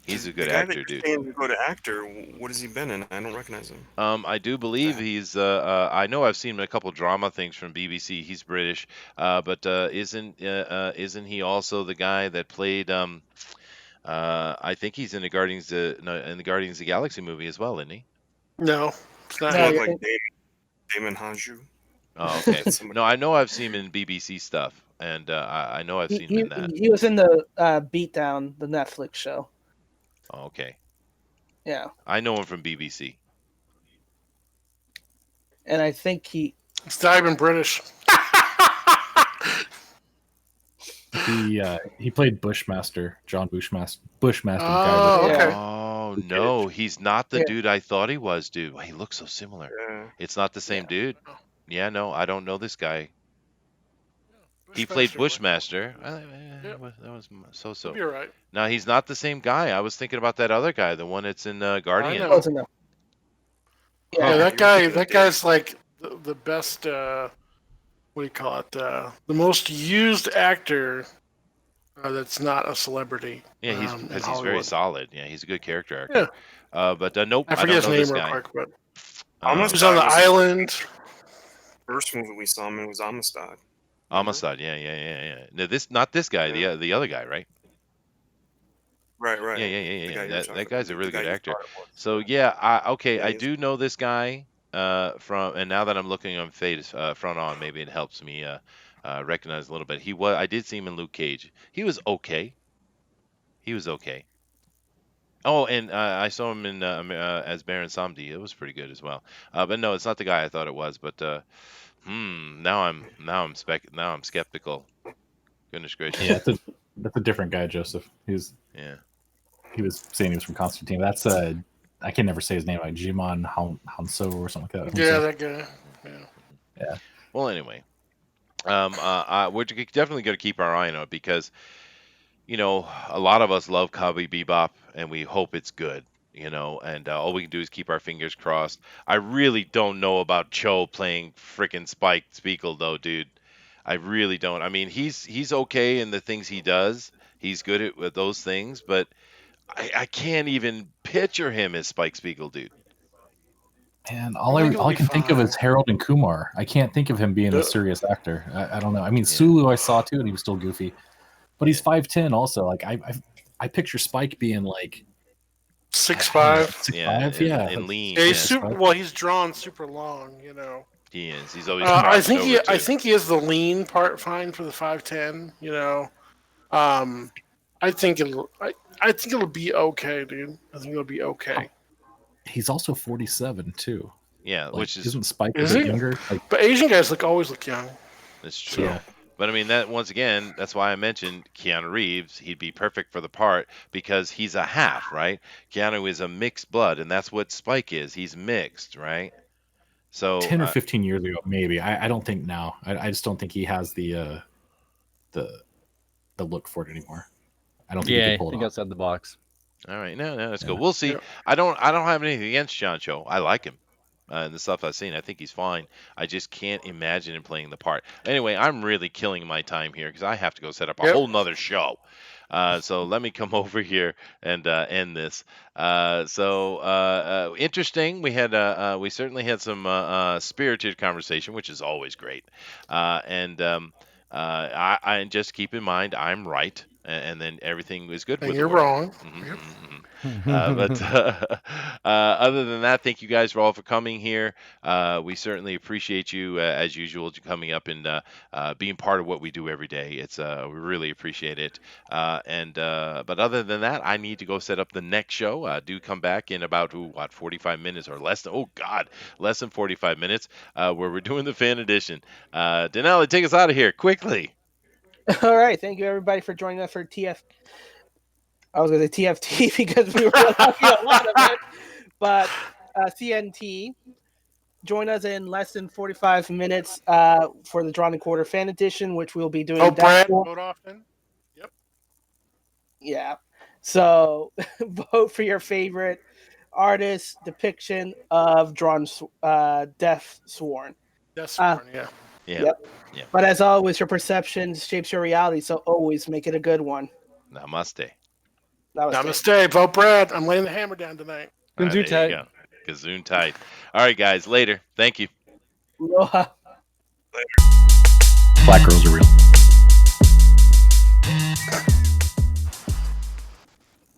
he's a The good guy actor, that dude. you're saying to go to actor, what has he been in? I don't recognize him. I do believe he's. I know I've seen him in a couple drama things from BBC. He's British, but isn't he also the guy that played? I think he's in the Guardians of the Galaxy movie as well, isn't he? No, it's not. Does he No, look you like think- Damon Hanju? Oh, okay. Somebody- No, I know I've seen him in BBC stuff, and I know I've seen him in that. He was in the Beatdown, the Netflix show. Oh, okay. Yeah, I know him from BBC. and I think he. It's not even British. He played Bushmaster, John Bushmaster. Bushmaster. the guy Oh, with- okay. Oh no, he's not the Yeah. dude I thought he was, dude. He looks so similar. Yeah. It's not the same dude. Yeah, no, I don't know this guy. He Bushmaster played was- Bushmaster. Yep. That was so. You're right. No, he's not the same guy. I was thinking about that other guy, the one that's in Guardian. know. Wasn't enough. Yeah, Yeah, that guy. That guy's like the best. What do you call it? The most used actor that's not a celebrity. Yeah, in he's very Hollywood. solid. Yeah, he's a good character actor. But nope, I I forget his don't know name this real guy. quick, but Almost he's on the was- island. First movie we saw him in was Amistad. Amistad. Yeah. No, not this guy. Yeah. The other guy, right? Right. Yeah. The guy Yeah. you're That talking guy's a about, really the guy good you actor. thought it was. So yeah, I Yeah, do know this guy and now that I'm looking on face front on, maybe it helps me recognize a little bit. I did see him in Luke Cage. He was okay. Oh, and I saw him in as Baron Samedi. It was pretty good as well. But no, it's not the guy I thought it was. But now I'm skeptical. Goodness gracious. Yeah, that's a different guy, Joseph. He was saying he was from Constantine. That's I can never say his name, like Jimon Hanso or something like that. Yeah, that guy. Yeah. Well, anyway, we're definitely going to keep our eye on it because, a lot of us love Cowboy Bebop and we hope it's good, and all we can do is keep our fingers crossed. I really don't know about Cho playing frickin' Spike Spiegel though, dude. I really don't. I mean, he's okay in the things he does. He's good with those things, but I can't even picture him as Spike Spiegel, dude. And all I can think of is Harold and Kumar. I can't think of him being a serious actor. I don't know. I mean, Sulu I saw too, and he was still goofy, but he's 5'10" also. Like I picture Spike being like 6'5". 6'5", yeah, and lean. Yeah, he's he's drawn super long. He is. He's always. I think he is the lean part fine for the 5'10". I think it'll be okay, dude. I think it'll be okay. He's also 47 too. Yeah, which isn't Spike a bit younger? But Asian guys always look young. That's true. Yeah. But I mean, that's why I mentioned Keanu Reeves. He'd be perfect for the part because he's a half, right? Keanu is a mixed blood, and that's what Spike is. He's mixed, right? So 10 or 15 years ago, maybe. I don't think now. I just don't think he has the look for it anymore. I don't think he can pull it off. outside the box. All right, no, that's good. We'll see. Yeah. I don't have anything against John Cho. I like him. And the stuff I've seen, I think he's fine. I just can't imagine him playing the part. Anyway, I'm really killing my time here because I have to go set up a whole nother show. So let me come over here and end this. Interesting. We certainly had some spirited conversation, which is always great. I just keep in mind I'm right. And then everything was good. And you're wrong. But other than that, thank you guys all for coming here. We certainly appreciate you as usual coming up and being part of what we do every day. It's we really appreciate it. But other than that, I need to go set up the next show. Do come back in about 45 minutes or less. Less than 45 minutes, where we're doing the fan edition. Dinale, take us out of here quickly. All right, thank you everybody for joining us for TF. I was going to say TFT because we were talking a lot of it, but CNT. Join us in less than 45 minutes for the Drawn and Quarter Fan Edition, which we'll be doing. Oh, Brad, vote often. Yep. Yeah. So vote for your favorite artist depiction of Death Sworn. Death Sworn, yeah. Yep. Yeah. But as always, your perception shapes your reality, so always make it a good one. Namaste. Namaste. Vote Brad. I'm laying the hammer down tonight. Gazoon tight. Gazoon tight. All right, guys. Later. Thank you. Aloha. Black girls are real.